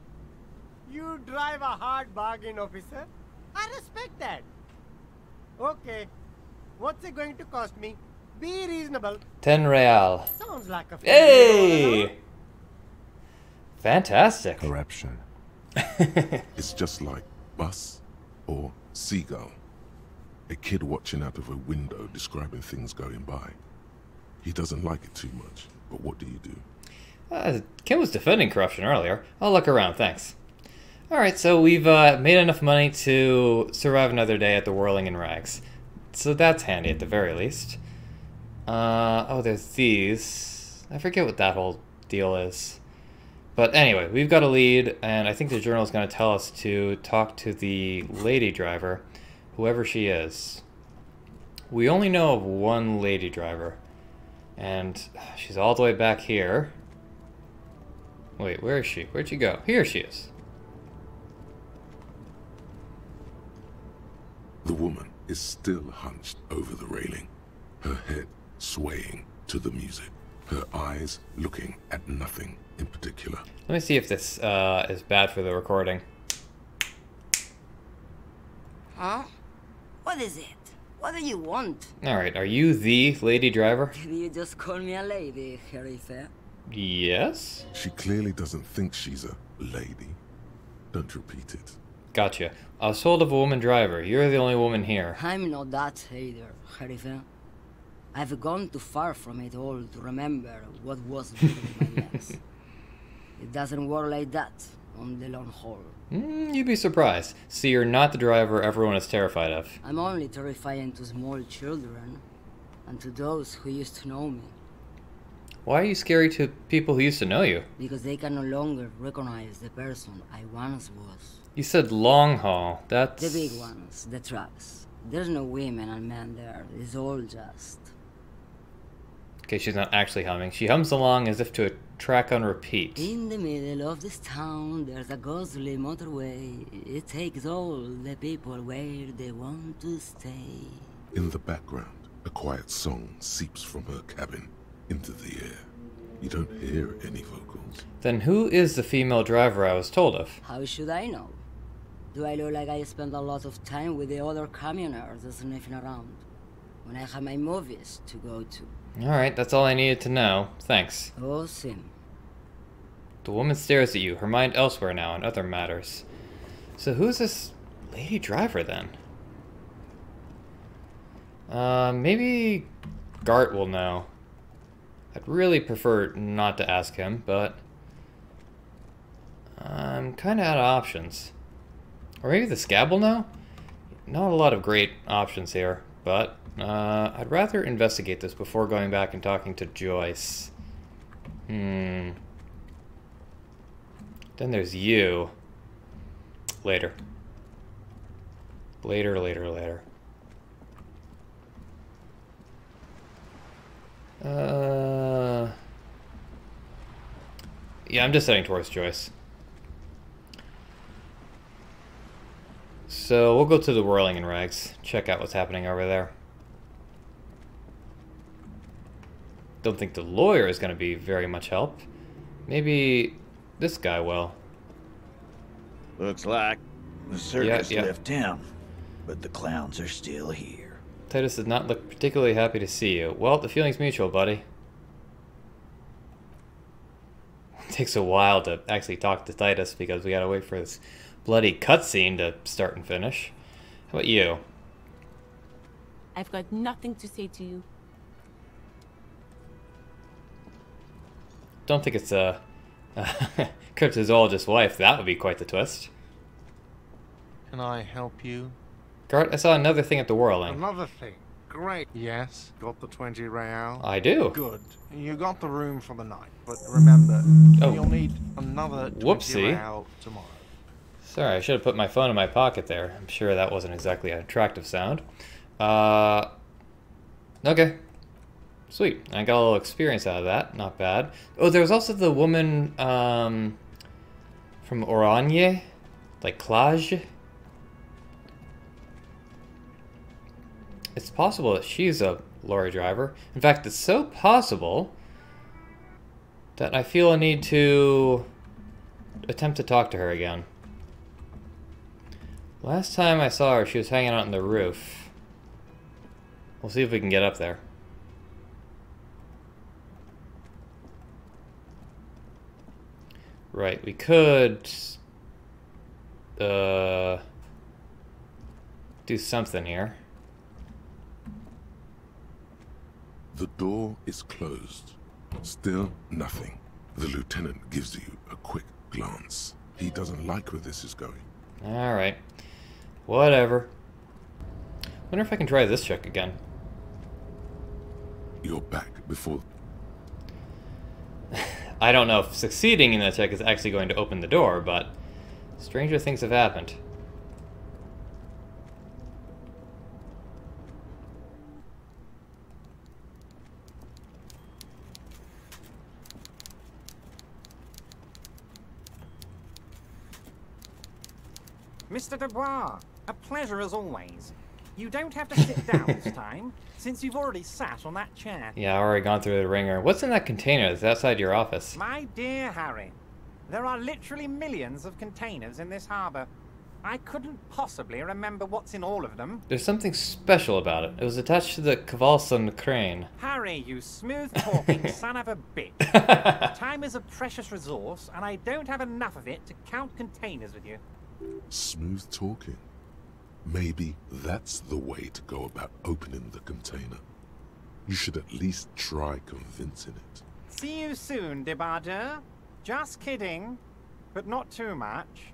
You drive a hard bargain, officer. I respect that. Okay. What's it going to cost me? Be reasonable. 10 real. Sounds like a fair Hey! deal. Fantastic. Corruption. It's just like bus or seagull. A kid watching out of a window describing things going by. He doesn't like it too much, but what do you do? Kim was defending corruption earlier. I'll look around, thanks. Alright, so we've made enough money to survive another day at the Whirling in Rags. So that's handy at the very least. Oh, there's these. I forget what that whole deal is. But anyway, we've got a lead, and I think the journal is going to tell us to talk to the lady driver, whoever she is. We only know of one lady driver, and she's all the way back here. Wait, where is she? Where'd she go? Here she is. The woman is still hunched over the railing, her head swaying to the music, her eyes looking at nothing in particular. Let me see if this is bad for the recording. Huh? What is it? What do you want? Alright, are you the lady driver? Did you just call me a lady, Sheriff? Yes? She clearly doesn't think she's a lady. Don't repeat it. Gotcha. I was told of a woman driver. You're the only woman here. I'm not that either, Sheriff. I've gone too far from it all to remember what was between my legs. It doesn't work like that on the long haul. You'd be surprised. See, you're not the driver everyone is terrified of. I'm only terrifying to small children and to those who used to know me. Why are you scary to people who used to know you? Because they can no longer recognize the person I once was. You said long haul. That's... The big ones, the trucks. There's no women and men there. It's all just... Okay, she's not actually humming. She hums along as if to a track on repeat. In the middle of this town, there's a ghostly motorway. It takes all the people where they want to stay. In the background, a quiet song seeps from her cabin into the air. You don't hear any vocals. Then who is the female driver I was told of? How should I know? Do I look like I spend a lot of time with the other commoners sniffing around when I have my movies to go to? Alright, that's all I needed to know. Thanks. Oh, Sim. The woman stares at you, her mind elsewhere now on other matters. So who's this lady driver then? Maybe Gart will know. I'd really prefer not to ask him, but I'm kinda out of options. Or maybe the scab will know? Not a lot of great options here, but I'd rather investigate this before going back and talking to Joyce. Then there's you. Later. Later. Yeah, I'm just heading towards Joyce. So we'll go to the Whirling in Rags, check out what's happening over there. Don't think the lawyer is going to be very much help. Maybe this guy will. Looks like the circus left town, but the clowns are still here. Titus does not look particularly happy to see you. Well, the feeling's mutual, buddy. It takes a while to actually talk to Titus because we gotta wait for this bloody cutscene to start and finish. How about you? I've got nothing to say to you. Don't think it's a cryptozoologist's wife. That would be quite the twist. Can I help you? Gart, I saw another thing at the Whirling. Another thing. Great. Yes. Got the 20 real? I do. Good. You got the room for the night, but remember, you'll need another 20 real tomorrow. Sorry, I should have put my phone in my pocket there. I'm sure that wasn't exactly an attractive sound. Okay. Sweet. I got a little experience out of that. Not bad. Oh, there was also the woman from Oranje, like Klaj. It's possible that she's a lorry driver. In fact, it's so possible that I feel a need to attempt to talk to her again. Last time I saw her, she was hanging out on the roof. We'll see if we can get up there. Right, we could do something here. The door is closed. Still nothing. The lieutenant gives you a quick glance. He doesn't like where this is going. Alright. Whatever. Wonder if I can try this check again. You're back before... I don't know if succeeding in that check is actually going to open the door, but stranger things have happened. Mr. Dubois, a pleasure as always. You don't have to sit down this time, since you've already sat on that chair. Yeah, I've already gone through the ringer. What's in that container that's outside your office? My dear Harry, there are literally millions of containers in this harbor. I couldn't possibly remember what's in all of them. There's something special about it. It was attached to the Kvalson crane. Harry, you smooth-talking son of a bitch. Time is a precious resource, and I don't have enough of it to count containers with you. Smooth talking. Maybe that's the way to go about opening the container. You should at least try convincing it. See you soon, Debardeur. Just kidding, but not too much.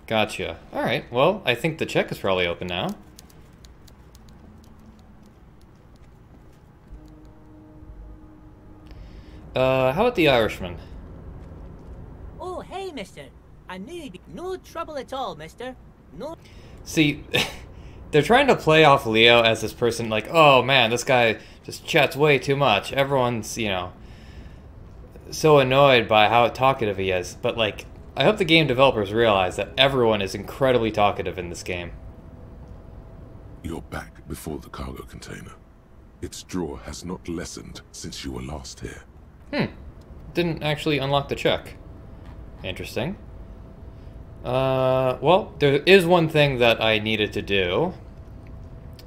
Gotcha. Alright, well, I think the check is probably open now. How about the Irishman? Oh, hey, mister. I need no trouble at all, mister. No. See, they're trying to play off Leo as this person, like, oh man, this guy just chats way too much. Everyone's, you know, so annoyed by how talkative he is. But, like, I hope the game developers realize that everyone is incredibly talkative in this game. You're back before the cargo container. Its drawer has not lessened since you were last here. Didn't actually unlock the check. Interesting. Well, there is one thing that I needed to do.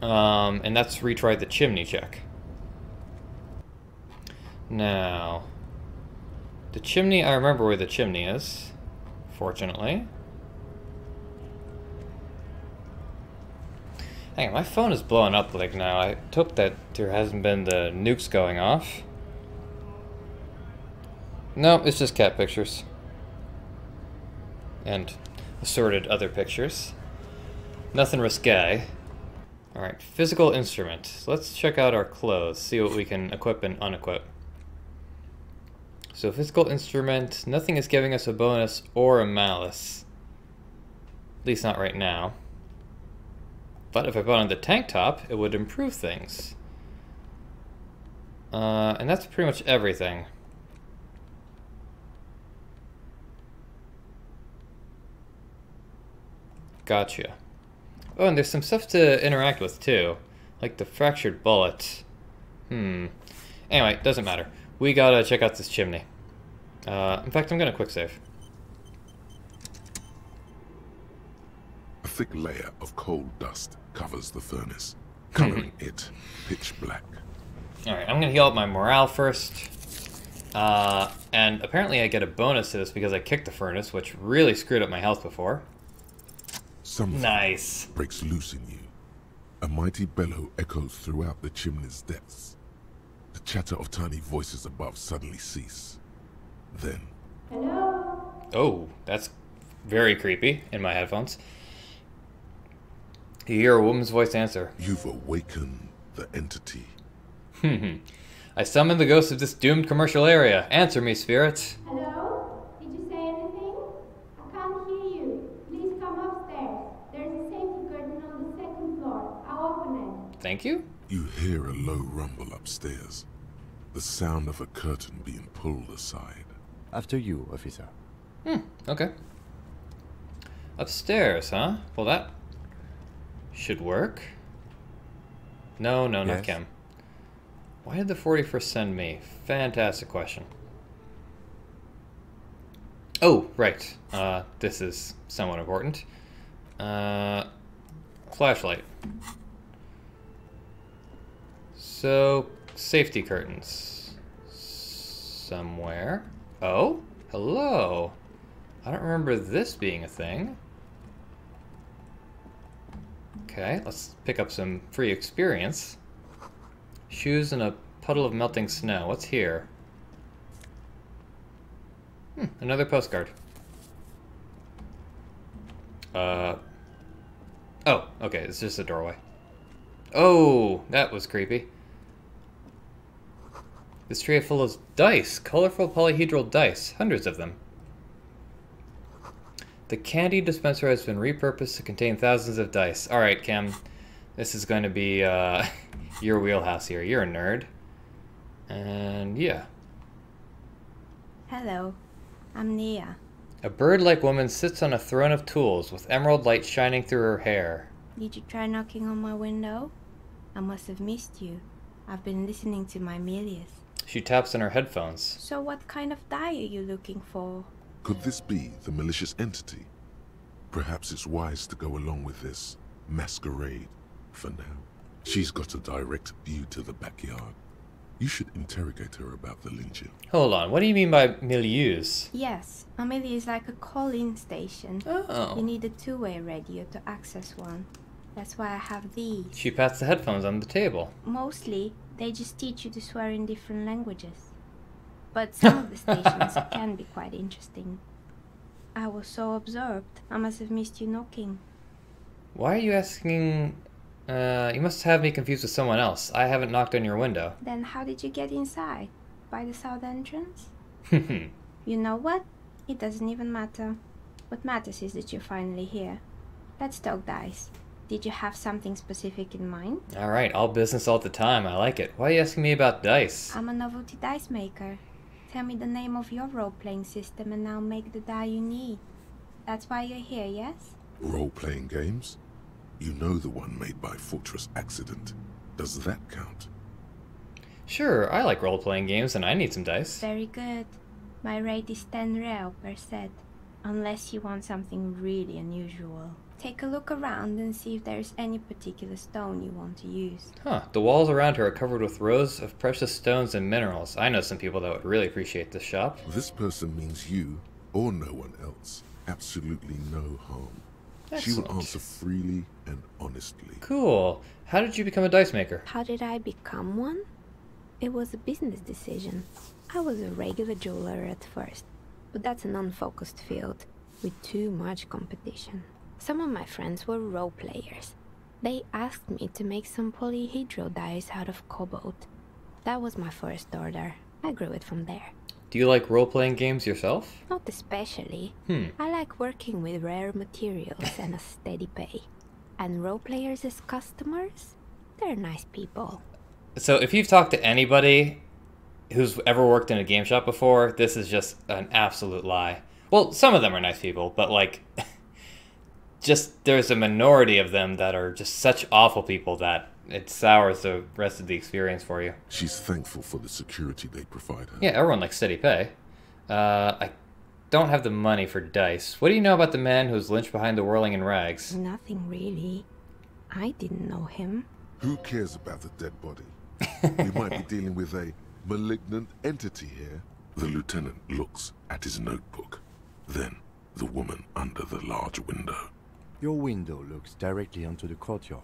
And that's retry the chimney check. Now, the chimney, I remember where the chimney is, fortunately. Hang on, my phone is blowing up like now. I hope that there hasn't been the nukes going off. No, it's just cat pictures. And assorted other pictures. Nothing risque. Alright, physical instrument. So let's check out our clothes, see what we can equip and unequip. So physical instrument, nothing is giving us a bonus or a malice. At least not right now. But if I put on the tank top, it would improve things. And that's pretty much everything. Gotcha. Oh, and there's some stuff to interact with too. Like the fractured bullet. Anyway, doesn't matter. We gotta check out this chimney. In fact, I'm gonna quick save. A thick layer of coal dust covers the furnace, coloring it pitch black. Alright, I'm gonna heal up my morale first. And apparently I get a bonus to this because I kicked the furnace, which really screwed up my health before. Something nice. Breaks loose in you. A mighty bellow echoes throughout the chimney's depths. The chatter of tiny voices above suddenly cease. Then... Hello? Oh, that's very creepy in my headphones. You hear a woman's voice answer. You've awakened the entity. I summon the ghost of this doomed commercial area. Answer me, spirit. Hello? Did you say anything? I can't hear you. Please come upstairs. There's a safety curtain on the second floor. I'll open it. Thank you. You hear a low rumble upstairs. The sound of a curtain being pulled aside. After you, officer. Okay. Upstairs, huh? Well, that should work. No, not Chem. Why did the 41st send me? Fantastic question. Oh, right. This is somewhat important. Flashlight. So, safety curtains. Somewhere. Oh, hello. I don't remember this being a thing. Okay, let's pick up some free experience. Shoes in a puddle of melting snow. What's here? Another postcard. Oh, okay, it's just a doorway. Oh, that was creepy. This tray full of dice. Colorful polyhedral dice. Hundreds of them. The candy dispenser has been repurposed to contain thousands of dice. Alright, Cam. This is going to be your wheelhouse here. You're a nerd. And yeah. Hello. I'm Nia. A bird-like woman sits on a throne of tools with emerald light shining through her hair. Did you try knocking on my window? I must have missed you. I've been listening to my Melius. She taps on her headphones. So what kind of die are you looking for? Could this be the malicious entity? Perhaps it's wise to go along with this masquerade for now. She's got a direct view to the backyard. You should interrogate her about the lynching. Hold on, what do you mean by milieus? Yes, a milieu is like a call-in station. Oh. You need a two-way radio to access one. That's why I have these. She pats the headphones on the table. Mostly, they just teach you to swear in different languages. But some of the stations can be quite interesting. I was so absorbed, I must have missed you knocking. Why are you asking... you must have me confused with someone else. I haven't knocked on your window. Then how did you get inside? By the south entrance? You know what? It doesn't even matter. What matters is that you're finally here. Let's talk dice. Did you have something specific in mind? Alright, all business all the time. I like it. Why are you asking me about dice? I'm a novelty dice maker. Tell me the name of your role-playing system and I'll make the die you need. That's why you're here, yes? Role-playing games? You know the one made by Fortress Accident. Does that count? Sure, I like role-playing games and I need some dice. Very good. My rate is 10 rel per set. Unless you want something really unusual. Take a look around and see if there's any particular stone you want to use. Huh, the walls around her are covered with rows of precious stones and minerals. I know some people that would really appreciate this shop. This person means you, or no one else. Absolutely no harm. Excellent. She will answer freely and honestly. Cool. How did you become a dice maker? How did I become one? It was a business decision. I was a regular jeweler at first, but that's an unfocused field with too much competition. Some of my friends were role players. They asked me to make some polyhedral dice out of cobalt. That was my first order. I grew it from there. Do you like role-playing games yourself? Not especially. I like working with rare materials and a steady pay. And role players as customers? They're nice people. So if you've talked to anybody who's ever worked in a game shop before, this is just an absolute lie. Well, some of them are nice people, but like... just there's a minority of them that are just such awful people that it sours the rest of the experience for you. She's thankful for the security they provide her. Yeah, everyone likes steady pay. I don't have the money for dice. What do you know about the man who's lynched behind the whirling in rags? Nothing really. I didn't know him. Who cares about the dead body? We might be dealing with a malignant entity here. The lieutenant looks at his notebook. Then the woman under the large window. Your window looks directly onto the courtyard.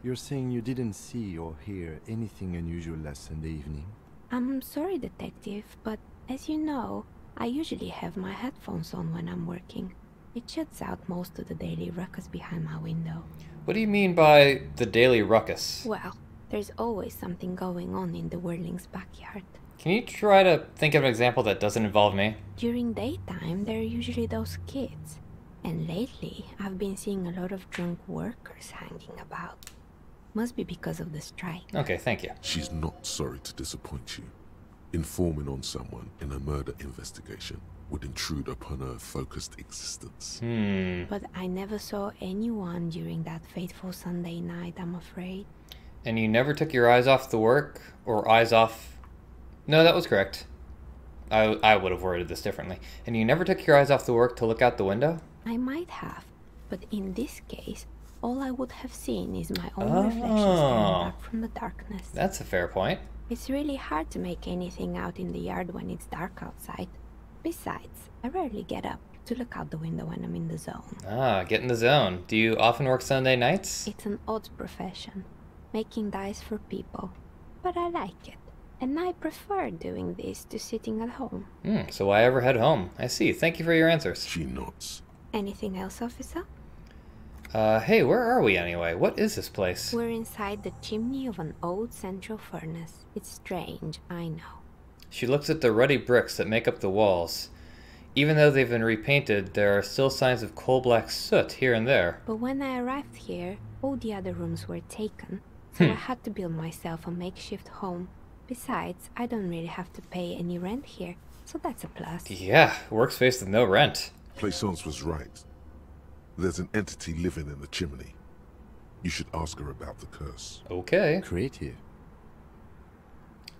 You're saying you didn't see or hear anything unusual last Sunday evening? I'm sorry, detective, but as you know, I usually have my headphones on when I'm working. It shuts out most of the daily ruckus behind my window. What do you mean by the daily ruckus? Well, there's always something going on in the whirling's backyard. Can you try to think of an example that doesn't involve me? During daytime, there are usually those kids. And lately, I've been seeing a lot of drunk workers hanging about. Must be because of the strike. Okay, thank you. She's not sorry to disappoint you. Informing on someone in a murder investigation would intrude upon her focused existence. But I never saw anyone during that fateful Sunday night, I'm afraid. And you never took your eyes off the work? Or eyes off... No, that was correct. I would have worded this differently. And you never took your eyes off the work to look out the window? I might have, but in this case, all I would have seen is my own reflection staring back from the darkness. That's a fair point. It's really hard to make anything out in the yard when it's dark outside. Besides, I rarely get up to look out the window when I'm in the zone. Ah, get in the zone. Do you often work Sunday nights? It's an odd profession, making dice for people, but I like it. And I prefer doing this to sitting at home. So why ever head home? I see. Thank you for your answers. She nods. Anything else, officer? Hey, where are we anyway? What is this place? We're inside the chimney of an old central furnace. It's strange, I know. She looks at the ruddy bricks that make up the walls. Even though they've been repainted, there are still signs of coal-black soot here and there. But when I arrived here, all the other rooms were taken, so I had to build myself a makeshift home. Besides, I don't really have to pay any rent here, so that's a plus. Yeah, workspace with no rent. Plaisance was right. There's an entity living in the chimney. You should ask her about the curse. Okay. Creative.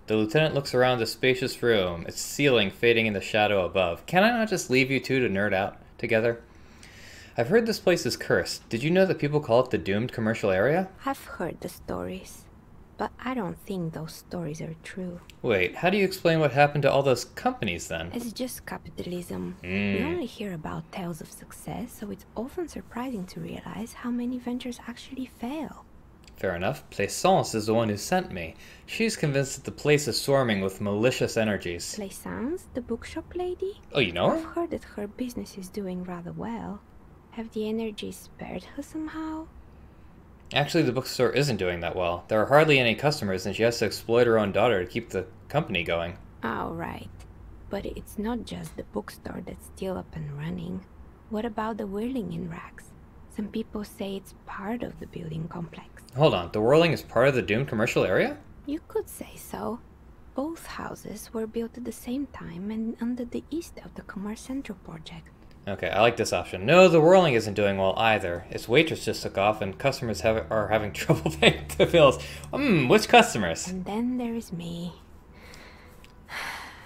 The lieutenant looks around the spacious room, its ceiling fading in the shadow above. Can I not just leave you two to nerd out together? I've heard this place is cursed. Did you know that people call it the doomed commercial area? I've heard the stories, but I don't think those stories are true. Wait, how do you explain what happened to all those companies then? It's just capitalism. We only hear about tales of success, so it's often surprising to realize how many ventures actually fail. Fair enough. Plaisance is the one who sent me. She's convinced that the place is swarming with malicious energies. Plaisance, the bookshop lady? Oh, you know her? I've heard that her business is doing rather well. Have the energies spared her somehow? Actually, the bookstore isn't doing that well. There are hardly any customers, and she has to exploit her own daughter to keep the company going. Oh, right. But it's not just the bookstore that's still up and running. What about the whirling in racks? Some people say it's part of the building complex. Hold on, the whirling is part of the doomed commercial area? You could say so. Both houses were built at the same time and under the east of the Commerce Central project. Okay, I like this option. No, the whirling isn't doing well either. Its waitress just took off and customers are having trouble paying the bills. Which customers? And then there is me.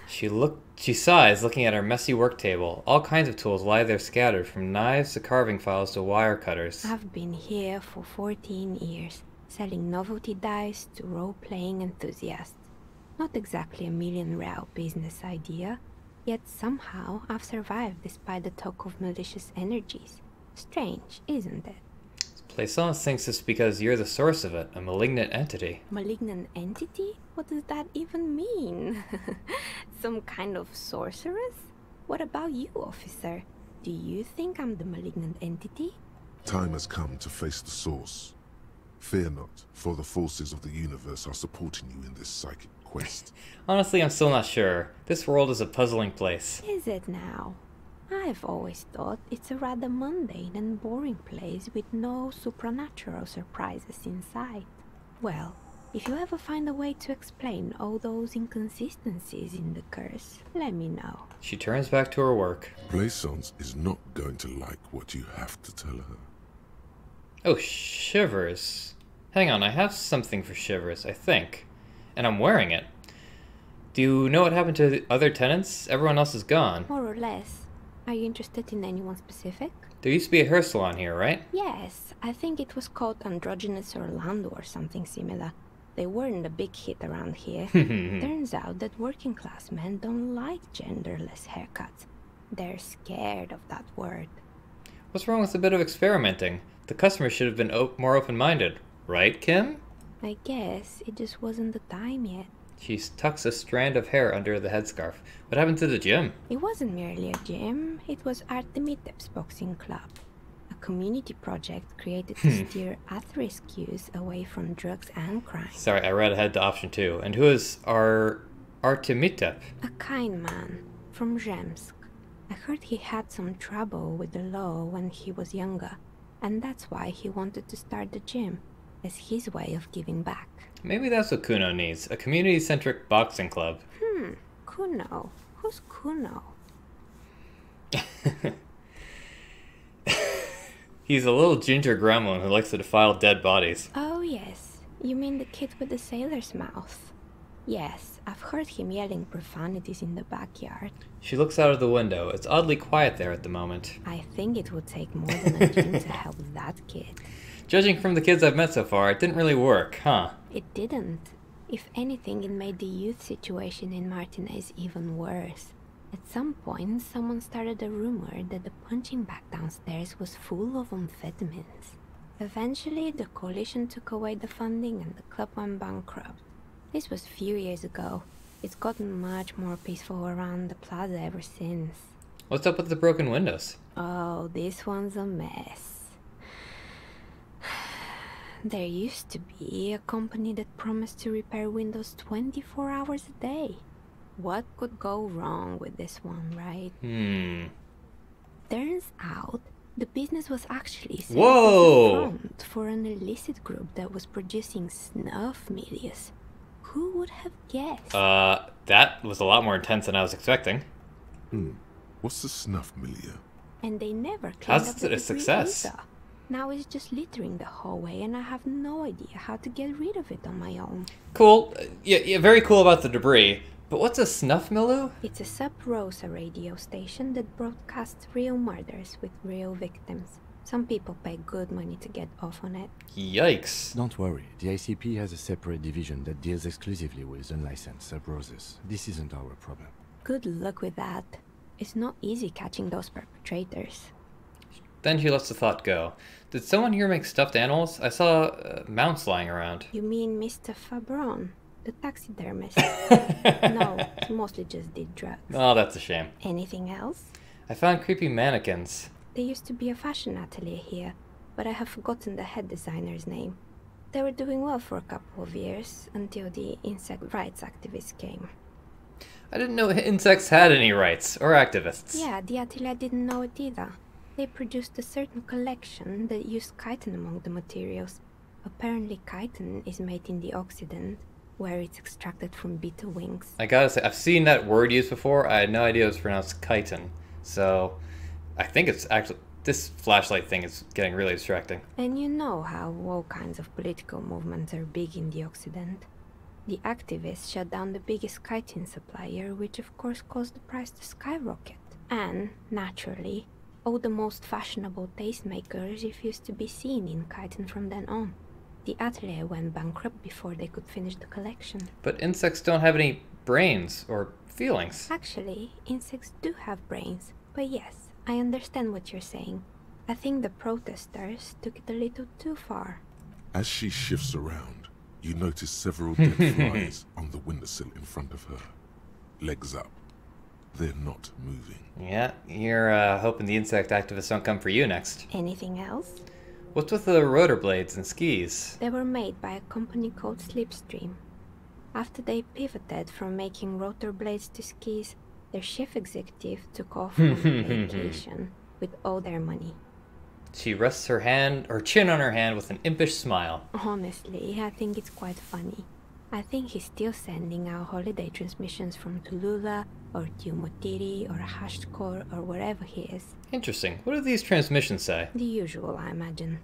She sighs, looking at her messy work table. All kinds of tools lie there scattered, from knives to carving files to wire cutters. I've been here for 14 years, selling novelty dice to role-playing enthusiasts. Not exactly a million-real business idea, yet somehow I've survived despite the talk of malicious energies. Strange, isn't it? Plaisance thinks it's because you're the source of it, a malignant entity. Malignant entity? What does that even mean? Some kind of sorceress? What about you, officer? Do you think I'm the malignant entity? Time has come to face the source. Fear not, for the forces of the universe are supporting you in this psychic quest. Honestly, I'm still not sure. This world is a puzzling place. Is it now? I've always thought it's a rather mundane and boring place with no supernatural surprises in sight. Well, if you ever find a way to explain all those inconsistencies in the curse, let me know. She turns back to her work. Plaisance is not going to like what you have to tell her. Oh, Shivers. Hang on, I have something for Shivers, I think. And I'm wearing it. Do you know what happened to the other tenants? Everyone else is gone. More or less. Are you interested in anyone specific? There used to be a hair salon here, right? Yes, I think it was called Androgynous Orlando or something similar. They weren't a big hit around here. Turns out that working class men don't like genderless haircuts. They're scared of that word. What's wrong with a bit of experimenting? The customers should have been more open-minded. Right, Kim? I guess it just wasn't the time yet. She tucks a strand of hair under the headscarf. What happened to the gym? It wasn't merely a gym, it was Artemitep's boxing club. A community project created to steer at-risk youth away from drugs and crime. Sorry, I read ahead to option 2. And who is Artemitep? A kind man from Zemsk. I heard he had some trouble with the law when he was younger, and that's why he wanted to start the gym, as his way of giving back. Maybe that's what Kuno needs, a community-centric boxing club. Kuno? Who's Kuno? He's a little ginger gremlin who likes to defile dead bodies. Oh yes, you mean the kid with the sailor's mouth. Yes, I've heard him yelling profanities in the backyard. She looks out of the window. It's oddly quiet there at the moment. I think it would take more than a gym to help that kid. Judging from the kids I've met so far, it didn't really work, huh? It didn't. If anything, it made the youth situation in Martinez even worse. At some point, someone started a rumor that the punching bag downstairs was full of amphetamines. Eventually, the coalition took away the funding and the club went bankrupt. This was a few years ago. It's gotten much more peaceful around the plaza ever since. What's up with the broken windows? Oh, this one's a mess. There used to be a company that promised to repair windows 24 hours a day. What could go wrong with this one, right? Turns out, the business was actually set up as a front for an illicit group that was producing snuff milias. Who would have guessed? That was a lot more intense than I was expecting. What's the snuff milia? And they never cleaned up How's the it a success? either. Now it's just littering the hallway and I have no idea how to get rid of it on my own. Cool. Yeah, very cool about the debris. But what's a snuff milieu? It's a sub-Rosa radio station that broadcasts real murders with real victims. Some people pay good money to get off on it. Yikes. Don't worry, the ICP has a separate division that deals exclusively with unlicensed sub-Roses. This isn't our problem. Good luck with that. It's not easy catching those perpetrators. Then she lets the thought go. Did someone here make stuffed animals? I saw mounts lying around. You mean Mr. Fabron, the taxidermist? No, he mostly just did drugs. Oh, that's a shame. Anything else? I found creepy mannequins. There used to be a fashion atelier here, but I have forgotten the head designer's name. They were doing well for a couple of years, until the insect rights activists came. I didn't know insects had any rights, or activists. Yeah, the atelier didn't know it either. They produced a certain collection that used chitin among the materials. Apparently chitin is made in the Occident, where it's extracted from beetle wings. I gotta say, I've seen that word used before. I had no idea it was pronounced chitin. So, I think it's actually... This flashlight thing is getting really distracting. And you know how all kinds of political movements are big in the Occident. The activists shut down the biggest chitin supplier, which of course caused the price to skyrocket. And, naturally, all the most fashionable tastemakers refused to be seen in chitin from then on. The atelier went bankrupt before they could finish the collection. But insects don't have any brains or feelings. Actually, insects do have brains. But yes, I understand what you're saying. I think the protesters took it a little too far. As she shifts around, you notice several dead flies on the windowsill in front of her. Legs up. They're not moving. Yeah, you're hoping the insect activists don't come for you next. Anything else? What's with the rotor blades and skis? They were made by a company called Slipstream. After they pivoted from making rotor blades to skis, their chief executive took off on vacation with all their money. She rests her chin on her hand with an impish smile. Honestly, I think it's quite funny. I think he's still sending out holiday transmissions from Tulula or Tiumotiri or Hashtkor or wherever he is. Interesting. What do these transmissions say? The usual, I imagine.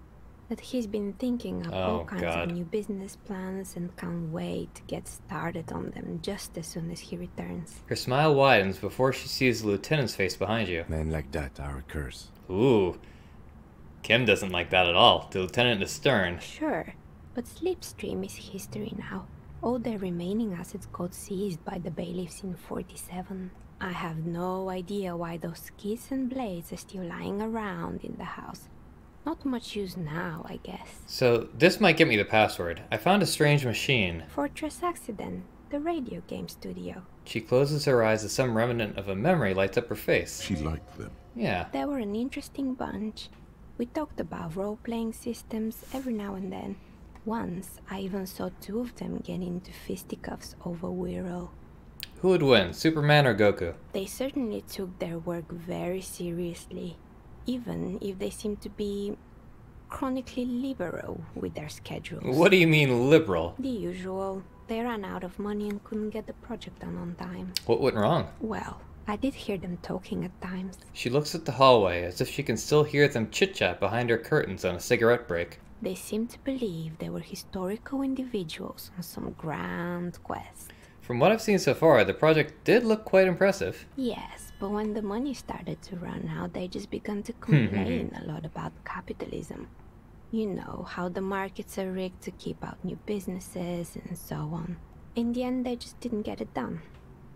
That he's been thinking of all kinds of new business plans and can't wait to get started on them just as soon as he returns. Her smile widens before she sees the lieutenant's face behind you. Men like that are a curse. Ooh. Kim doesn't like that at all. The lieutenant is stern. Sure, but Slipstream is history now. All their remaining assets got seized by the bailiffs in 47. I have no idea why those skis and blades are still lying around in the house. Not much use now, I guess. So, this might get me the password. I found a strange machine. Fortress Accident, the radio game studio. She closes her eyes as some remnant of a memory lights up her face. She liked them. Yeah. They were an interesting bunch. We talked about role-playing systems every now and then. Once, I even saw two of them get into fisticuffs over Wirral. Who would win, Superman or Goku? They certainly took their work very seriously, even if they seemed to be chronically liberal with their schedules. What do you mean, liberal? The usual. They ran out of money and couldn't get the project done on time. What went wrong? Well, I did hear them talking at times. She looks at the hallway as if she can still hear them chit-chat behind her curtains on a cigarette break. They seemed to believe they were historical individuals on some grand quest. From what I've seen so far, the project did look quite impressive. Yes, but when the money started to run out, they just began to complain a lot about capitalism. You know, how the markets are rigged to keep out new businesses and so on. In the end, they just didn't get it done.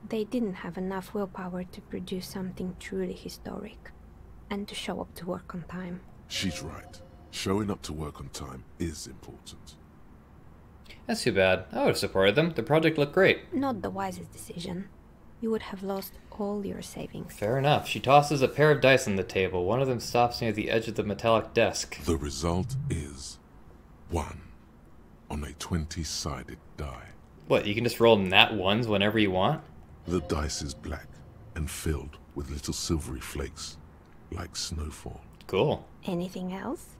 They didn't have enough willpower to produce something truly historic, and to show up to work on time. She's right. Showing up to work on time is important. That's too bad. I would have supported them. The project looked great. Not the wisest decision. You would have lost all your savings. Fair enough. She tosses a pair of dice on the table. One of them stops near the edge of the metallic desk. The result is 1 on a 20-sided die. What, you can just roll nat ones whenever you want? The dice is black and filled with little silvery flakes, like snowfall. Cool. Anything else?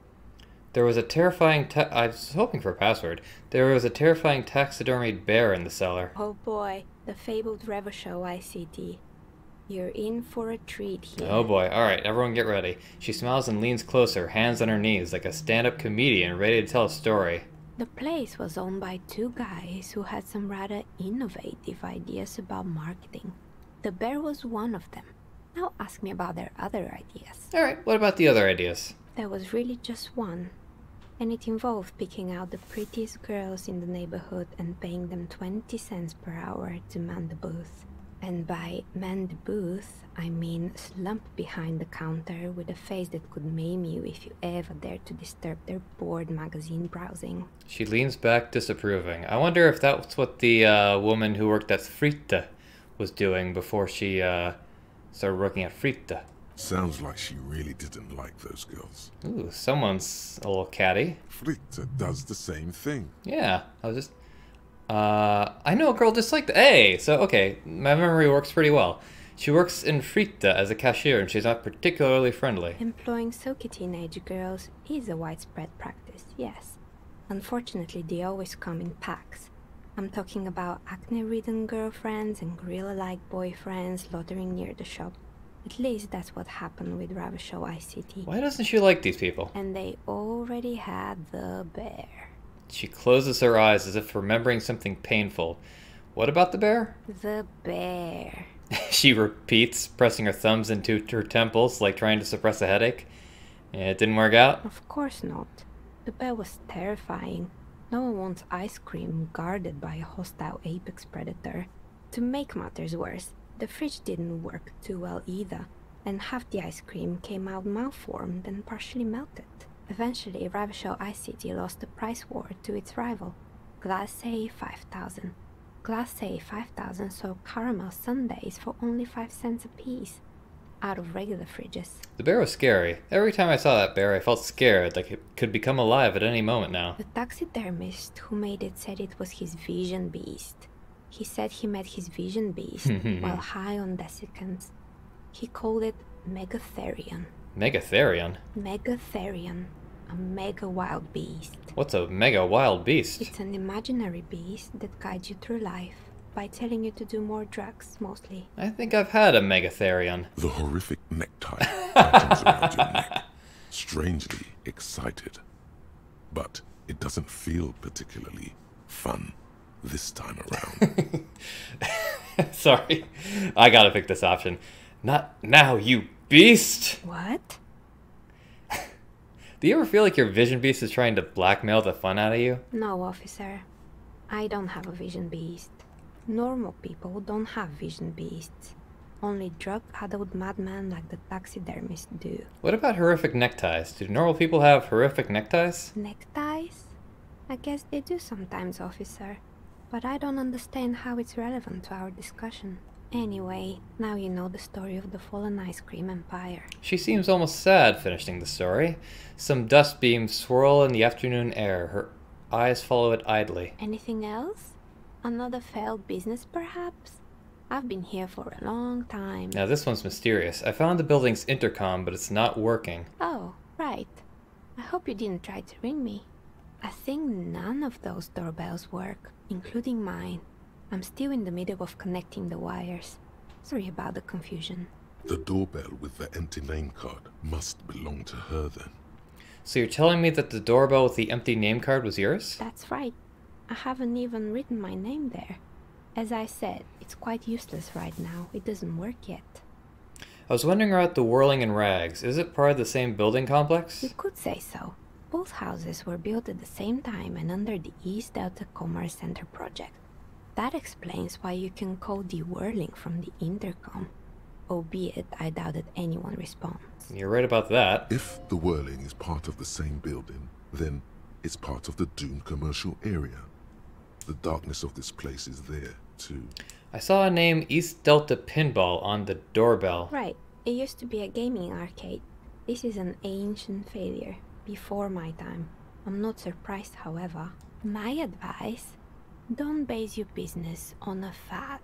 There was a terrifying I was hoping for a password. There was a terrifying taxidermied bear in the cellar. Oh boy, the fabled Revachol ICT. You're in for a treat here. Oh boy, alright, everyone get ready. She smiles and leans closer, hands on her knees, like a stand-up comedian ready to tell a story. The place was owned by two guys who had some rather innovative ideas about marketing. The bear was one of them. Now ask me about their other ideas. Alright, what about the other ideas? There was really just one. And it involved picking out the prettiest girls in the neighborhood and paying them 20 cents per hour to man the booth. And by man the booth, I mean slump behind the counter with a face that could maim you if you ever dared to disturb their bored magazine browsing. She leans back disapproving. I wonder if that's what the woman who worked at Fritte was doing before she started working at Fritte. Sounds like she really didn't like those girls. Ooh, someone's a little catty. Fritte does the same thing. Yeah, I was just... I know a girl just like that. Hey, so okay, my memory works pretty well. She works in Fritte as a cashier and she's not particularly friendly. Employing silky teenage girls is a widespread practice, yes. Unfortunately, they always come in packs. I'm talking about acne-ridden girlfriends and gorilla-like boyfriends loitering near the shop. At least that's what happened with Ravachol ICT. Why doesn't she like these people? And they already had the bear. She closes her eyes as if remembering something painful. What about the bear? The bear. She repeats, pressing her thumbs into her temples like trying to suppress a headache. It didn't work out? Of course not. The bear was terrifying. No one wants ice cream guarded by a hostile apex predator. To make matters worse, the fridge didn't work too well either, and half the ice cream came out malformed and partially melted. Eventually, Ravachol ICT lost the price war to its rival, Glacé 5000. Glacé 5000 sold caramel sundaes for only 5 cents a piece, out of regular fridges. The bear was scary. Every time I saw that bear, I felt scared, like it could become alive at any moment now. The taxidermist who made it said it was his vision beast. He said he met his vision beast while high on desiccants. He called it Megatherion. Megatherion? Megatherion. A mega wild beast. What's a mega wild beast? It's an imaginary beast that guides you through life by telling you to do more drugs, mostly. I think I've had a Megatherion. The horrific necktie tightens around your neck, strangely excited. But it doesn't feel particularly fun this time around. Sorry, I gotta pick this option. Not now, you beast! What? Do you ever feel like your vision beast is trying to blackmail the fun out of you? No, officer. I don't have a vision beast. Normal people don't have vision beasts. Only drug-addled madmen like the taxidermists do. What about horrific neckties? Do normal people have horrific neckties? Neckties? I guess they do sometimes, officer. But I don't understand how it's relevant to our discussion. Anyway, now you know the story of the fallen ice cream empire. She seems almost sad finishing the story. Some dust beams swirl in the afternoon air. Her eyes follow it idly. Anything else? Another failed business, perhaps? I've been here for a long time. Now this one's mysterious. I found the building's intercom, but it's not working. Oh, right. I hope you didn't try to ring me. I think none of those doorbells work, including mine. I'm still in the middle of connecting the wires. Sorry about the confusion. The doorbell with the empty name card must belong to her then. So you're telling me that the doorbell with the empty name card was yours? That's right. I haven't even written my name there. As I said, it's quite useless right now. It doesn't work yet. I was wondering about the Whirling in Rags. Is it part of the same building complex? You could say so. Both houses were built at the same time and under the East Delta Commerce Center project. That explains why you can call the whirling from the intercom. Albeit, I doubt that anyone responds. You're right about that. If the whirling is part of the same building, then it's part of the Dune commercial area. The darkness of this place is there, too. I saw a name East Delta Pinball on the doorbell. Right. It used to be a gaming arcade. This is an ancient failure, before my time. I'm not surprised, however. My advice? Don't base your business on a fad.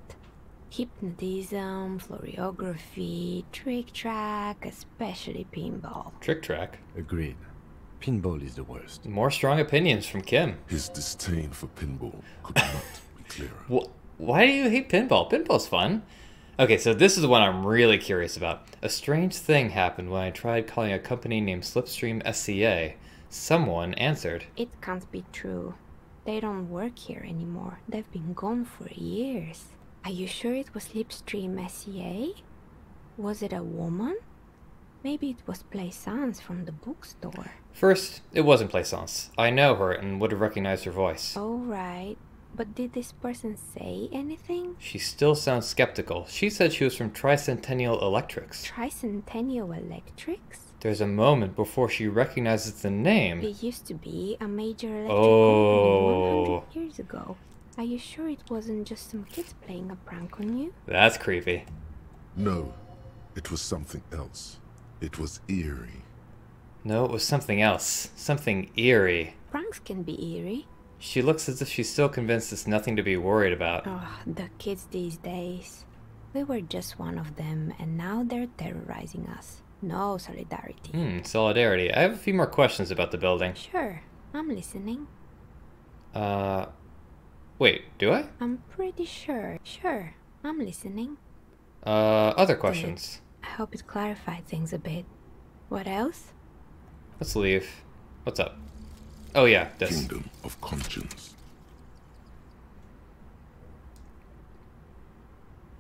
Hypnotism, floriography, trick-track, especially pinball. Trick-track? Agreed. Pinball is the worst. More strong opinions from Kim. His disdain for pinball could not be clearer. Why do you hate pinball? Pinball's fun. Okay, so this is the one I'm really curious about. A strange thing happened when I tried calling a company named Slipstream SCA. Someone answered. It can't be true. They don't work here anymore. They've been gone for years. Are you sure it was Slipstream SCA? Was it a woman? Maybe it was Plaisance from the bookstore. First, it wasn't Plaisance. I know her and would have recognized her voice. Oh, right. But did this person say anything? She still sounds skeptical. She said she was from Tricentennial Electrics. Tricentennial Electrics? There's a moment before she recognizes the name. It used to be a major electric company 100 years ago. Are you sure it wasn't just some kids playing a prank on you? That's creepy. No, it was something else. It was eerie. No, it was something else. Something eerie. Pranks can be eerie. She looks as if she's still convinced there's nothing to be worried about. Oh, the kids these days. We were just one of them, and now they're terrorizing us. No solidarity. Solidarity. I have a few more questions about the building. Sure, I'm listening. Wait, do I? I'm pretty sure. Sure, I'm listening. Other questions. I hope it clarified things a bit. What else? Let's leave. What's up? Oh yeah, this. Kingdom of Conscience.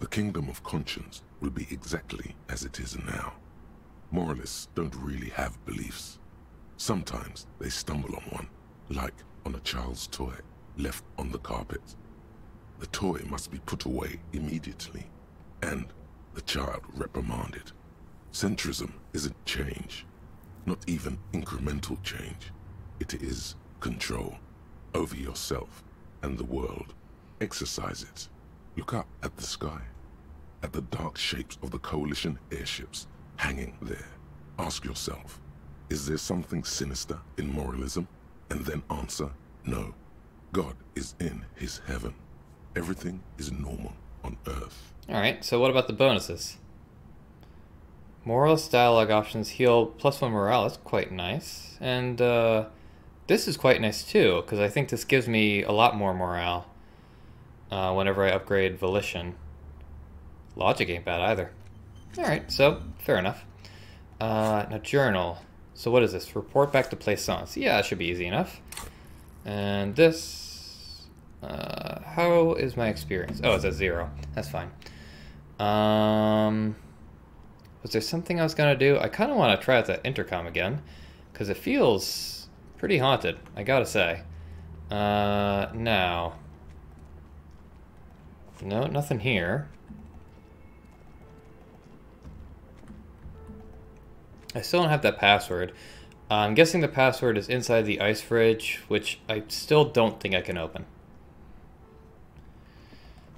The Kingdom of Conscience will be exactly as it is now. Moralists don't really have beliefs. Sometimes they stumble on one, like on a child's toy left on the carpet. The toy must be put away immediately, and the child reprimanded. Centrism isn't change, not even incremental change. It is control over yourself and the world. Exercise it. Look up at the sky, at the dark shapes of the coalition airships hanging there. Ask yourself, is there something sinister in moralism? And then answer, no. God is in his heaven. Everything is normal on Earth. Alright, so what about the bonuses? Moralist dialogue options heal +1 morale. That's quite nice. And this is quite nice too, because I think this gives me a lot more morale whenever I upgrade Volition. Logic ain't bad either. Alright, so fair enough. Now journal. So what is this? Report back to Plaisance. Yeah, that should be easy enough. And this... how is my experience? Oh, it's at 0. That's fine. Was there something I was gonna do? I kind of want to try out that intercom again, because it feels pretty haunted, I gotta say. Now... No, nothing here. I still don't have that password. I'm guessing the password is inside the ice fridge, which I still don't think I can open.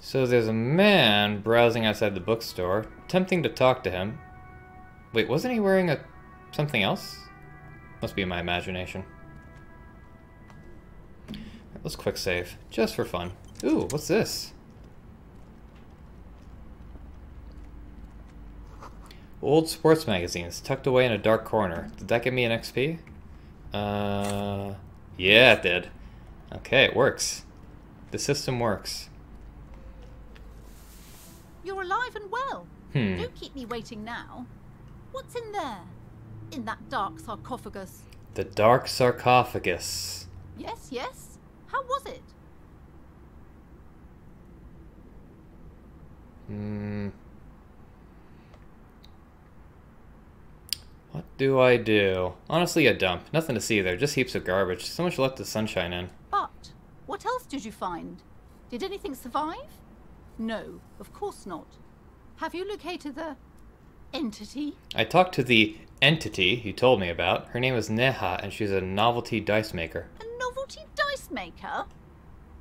So there's a man browsing outside the bookstore, attempting to talk to him. Wait, wasn't he wearing something else? Must be in my imagination. Let's quick save, just for fun. Ooh, what's this? Old sports magazines tucked away in a dark corner. Did that give me an XP? Yeah, it did. Okay, it works. The system works. You're alive and well. Don't keep me waiting now. What's in there? In that dark sarcophagus? The dark sarcophagus. Yes, yes. How was it? What do I do? Honestly, a dump. Nothing to see there, just heaps of garbage. So much let the sunshine in. But what else did you find? Did anything survive? No, of course not. Have you located the entity? I talked to the entity you told me about. Her name is Neha, and she's a novelty dice maker. A novelty dice maker?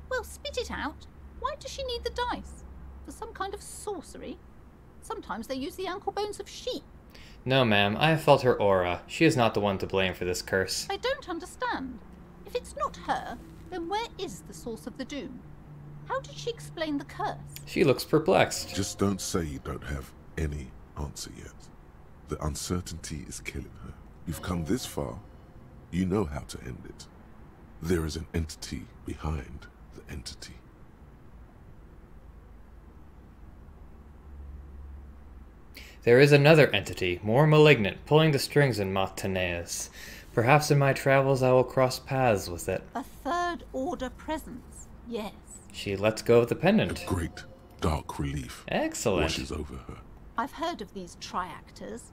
Well, spit it out. Why does she need the dice? For some kind of sorcery? Sometimes they use the ankle bones of sheep. No, ma'am. I have felt her aura. She is not the one to blame for this curse. I don't understand. If it's not her, then where is the source of the doom? How did she explain the curse? She looks perplexed. Just don't say you don't have any answer yet. The uncertainty is killing her. You've come this far. You know how to end it. There is an entity behind the entity. There is another entity, more malignant, pulling the strings in Martinez. Perhaps in my travels I will cross paths with it. A third Third Order presence, yes. She lets go of the pendant. A great dark relief Excellent. washes over her. I've heard of these triactors.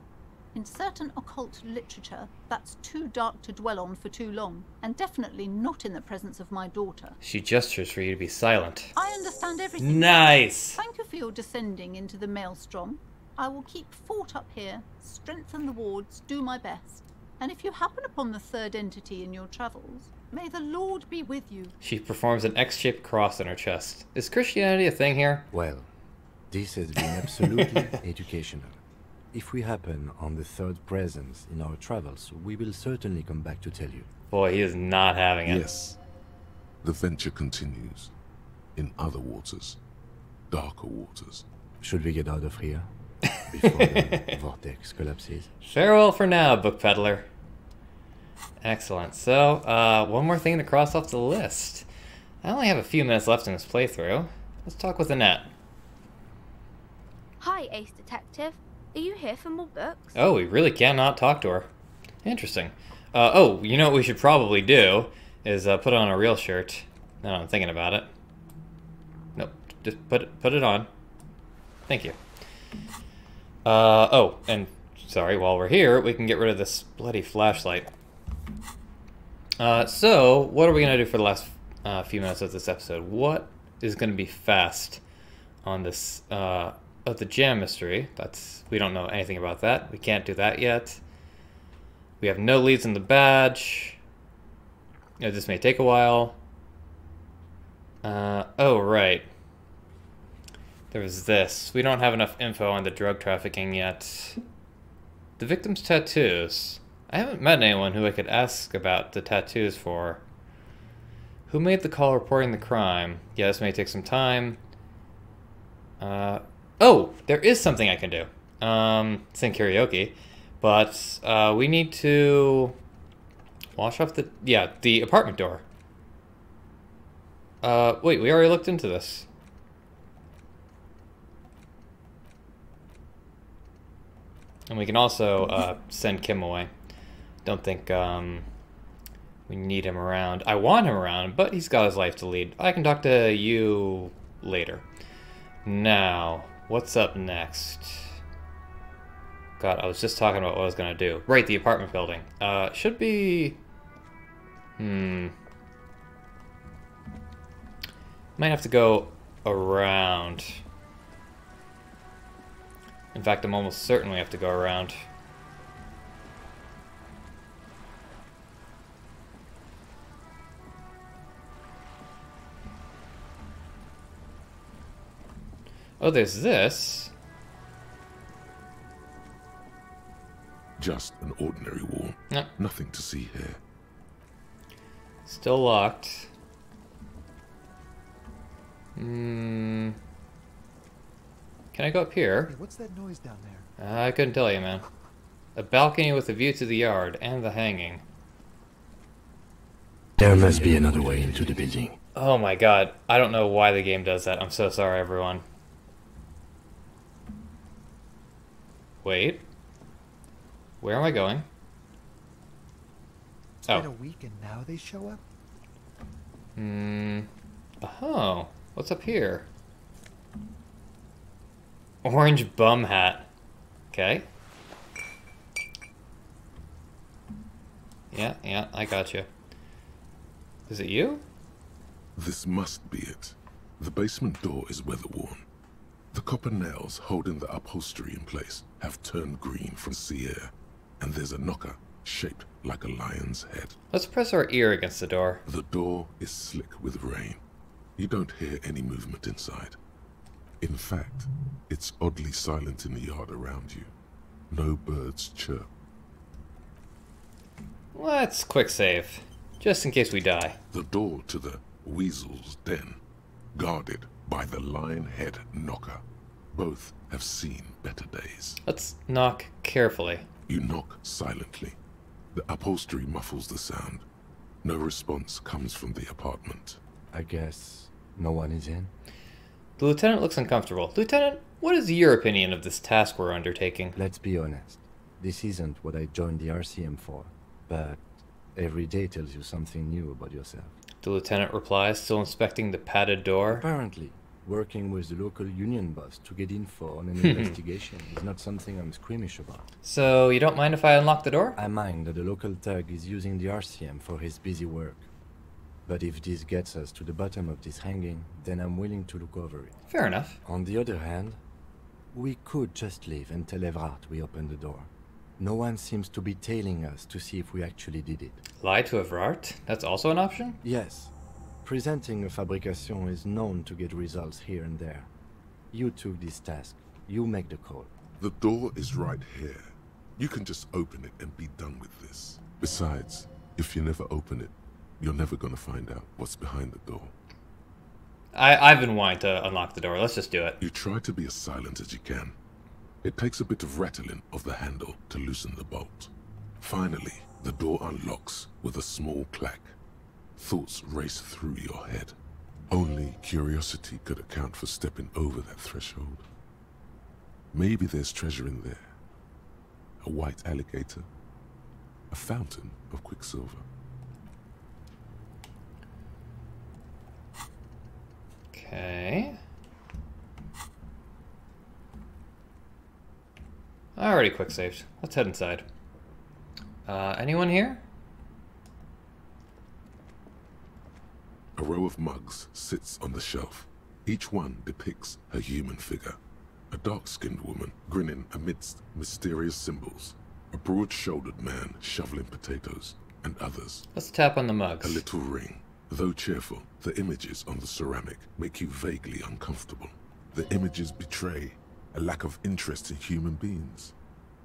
In certain occult literature, that's too dark to dwell on for too long, and definitely not in the presence of my daughter. She gestures for you to be silent. I understand everything. Nice! Thank you for your descending into the maelstrom. I will keep fort up here, strengthen the wards, do my best. And if you happen upon the third entity in your travels, may the Lord be with you. She performs an X-shaped cross on her chest. Is Christianity a thing here? Well, this has been absolutely educational. If we happen on the third presence in our travels, we will certainly come back to tell you. Boy, he is not having it. Yes. The venture continues. In other waters. Darker waters. Should we get out of here? Before the vortex collapses? Farewell for now, book peddler. Excellent. So, one more thing to cross off the list. I only have a few minutes left in this playthrough. Let's talk with Annette. Hi, Ace Detective. Are you here for more books? Oh, we really cannot talk to her. Interesting. Oh, you know what we should probably do is put on a real shirt. Now I'm thinking about it. Nope, just put it on. Thank you. Oh, and sorry, while we're here, we can get rid of this bloody flashlight. So, what are we going to do for the last few minutes of this episode? What is going to be fast on this, of the jam mystery? We don't know anything about that. We can't do that yet. We have no leads in the badge. This may take a while. Oh, right. There was this. We don't have enough info on the drug trafficking yet. The victim's tattoos. I haven't met anyone who I could ask about the tattoos for. Who made the call reporting the crime? Yeah, this may take some time. Oh, there is something I can do. Sing karaoke. But we need to wash off the apartment door. Wait, we already looked into this. And we can also send Kim away. Don't think we need him around. I want him around, but he's got his life to lead. I can talk to you later. Now, what's up next? God, I was just talking about what I was going to do. Right, the apartment building. Should be... Might have to go around. In fact, I'm almost certain we have to go around. Oh, there's this. Just an ordinary wall. No. Nothing to see here. Still locked. Can I go up here? Hey, what's that noise down there? I couldn't tell you, man. A balcony with a view to the yard and the hanging. There must be another way into the building. Oh my god. I don't know why the game does that. I'm so sorry, everyone. Wait. Where am I going? It's been a week and now they show up? Oh. What's up here? Orange bum hat. Okay. Yeah, I got you. Is it you? This must be it. The basement door is weather-worn. The copper nails holding the upholstery in place have turned green from sea air, and there's a knocker shaped like a lion's head. Let's press our ear against the door. The door is slick with rain. You don't hear any movement inside. In fact, it's oddly silent in the yard around you. No birds chirp. Let's quick save, just in case we die. The door to the weasel's den, guarded by the lion head knocker. Both have seen better days. Let's knock carefully. You knock silently. The upholstery muffles the sound. No response comes from the apartment. I guess no one is in. The lieutenant looks uncomfortable. Lieutenant, what is your opinion of this task we're undertaking? Let's be honest. This isn't what I joined the RCM for, but every day tells you something new about yourself. The lieutenant replies, still inspecting the padded door. Apparently, working with the local union boss to get info on an investigation is not something I'm squeamish about. So, you don't mind if I unlock the door? I mind that the local thug is using the RCM for his busy work. But if this gets us to the bottom of this hanging, then I'm willing to look over it. Fair enough. On the other hand, we could just leave and tell Evrard we opened the door. No one seems to be tailing us to see if we actually did it. Lie to Evrard? That's also an option? Yes. Presenting a fabrication is known to get results here and there. You took this task. You make the call. The door is right here. You can just open it and be done with this. Besides, if you never open it, you're never gonna find out what's behind the door. I've been wanting to unlock the door. Let's just do it. You try to be as silent as you can. It takes a bit of rattling of the handle to loosen the bolt. Finally, the door unlocks with a small clack. Thoughts race through your head. Only curiosity could account for stepping over that threshold. Maybe there's treasure in there. A white alligator. A fountain of quicksilver. Okay. I already quick saved. Let's head inside. Anyone here? A row of mugs sits on the shelf. Each one depicts a human figure. A dark-skinned woman grinning amidst mysterious symbols. A broad-shouldered man shoveling potatoes, and others. Let's tap on the mugs. A little ring. Though cheerful, the images on the ceramic make you vaguely uncomfortable. The images betray a lack of interest in human beings.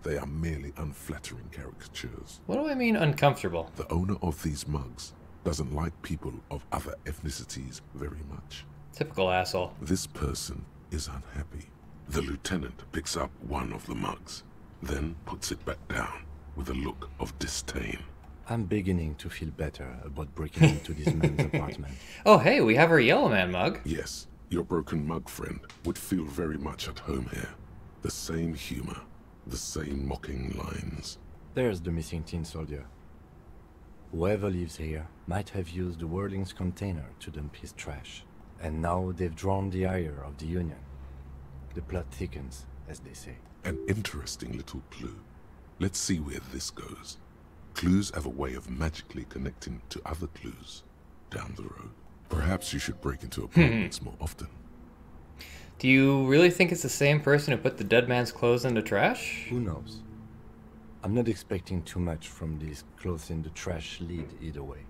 They are merely unflattering caricatures. What do I mean uncomfortable? The owner of these mugs doesn't like people of other ethnicities very much. Typical asshole. This person is unhappy. The lieutenant picks up one of the mugs, then puts it back down with a look of disdain. I'm beginning to feel better about breaking into this man's apartment. Oh, hey, we have our Yellow Man mug. Yes, your broken mug friend would feel very much at home here. The same humor, the same mocking lines. There's the missing tin soldier. Whoever lives here might have used the Whirling's container to dump his trash. And now they've drawn the ire of the Union. The plot thickens, as they say. An interesting little clue. Let's see where this goes. Clues have a way of magically connecting to other clues down the road. Perhaps you should break into apartments more often. Do you really think it's the same person who put the dead man's clothes in the trash? Who knows? I'm not expecting too much from this clothes in the trash lead either way.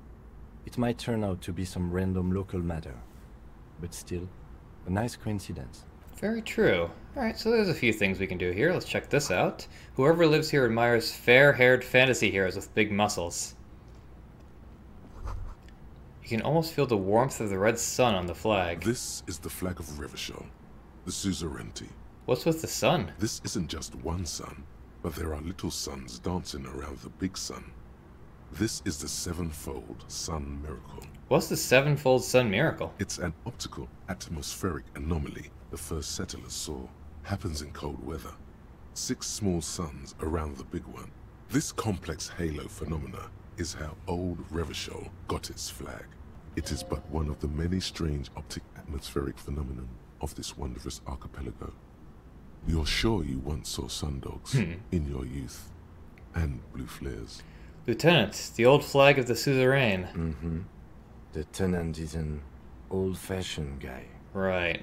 It might turn out to be some random local matter, but still, a nice coincidence. Very true. Alright, so there's a few things we can do here. Let's check this out. Whoever lives here admires fair-haired fantasy heroes with big muscles. You can almost feel the warmth of the red sun on the flag. This is the flag of Revachol, the suzerainty. What's with the sun? This isn't just one sun, but there are little suns dancing around the big sun. This is the sevenfold sun miracle. What's the sevenfold sun miracle? It's an optical atmospheric anomaly the first settlers saw. Happens in cold weather. 6 small suns around the big one. This complex halo phenomena is how old Revachol got its flag. It is but one of the many strange optic atmospheric phenomena of this wondrous archipelago. You're sure you once saw sundogs in your youth, and blue flares. Lieutenant, the old flag of the suzerain. Mm-hmm. The tenant is an old-fashioned guy. Right.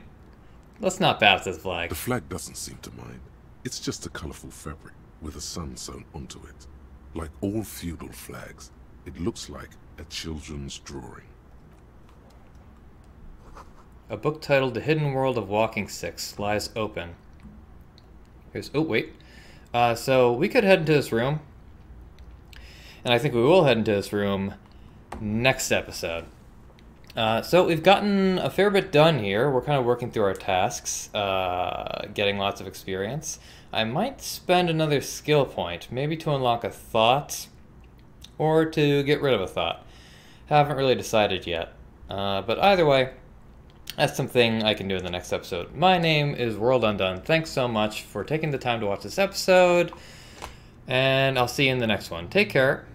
Let's not bow to the flag. The flag doesn't seem to mind. It's just a colorful fabric with a sun sewn onto it. Like all feudal flags, it looks like a children's drawing. A book titled The Hidden World of Walking Sticks lies open. Here's... oh, wait. So we could head into this room. And I think we will head into this room next episode. So we've gotten a fair bit done here. We're kind of working through our tasks, getting lots of experience. I might spend another skill point, maybe to unlock a thought, or to get rid of a thought. Haven't really decided yet. But either way, that's something I can do in the next episode. My name is World Undone. Thanks so much for taking the time to watch this episode, and I'll see you in the next one. Take care.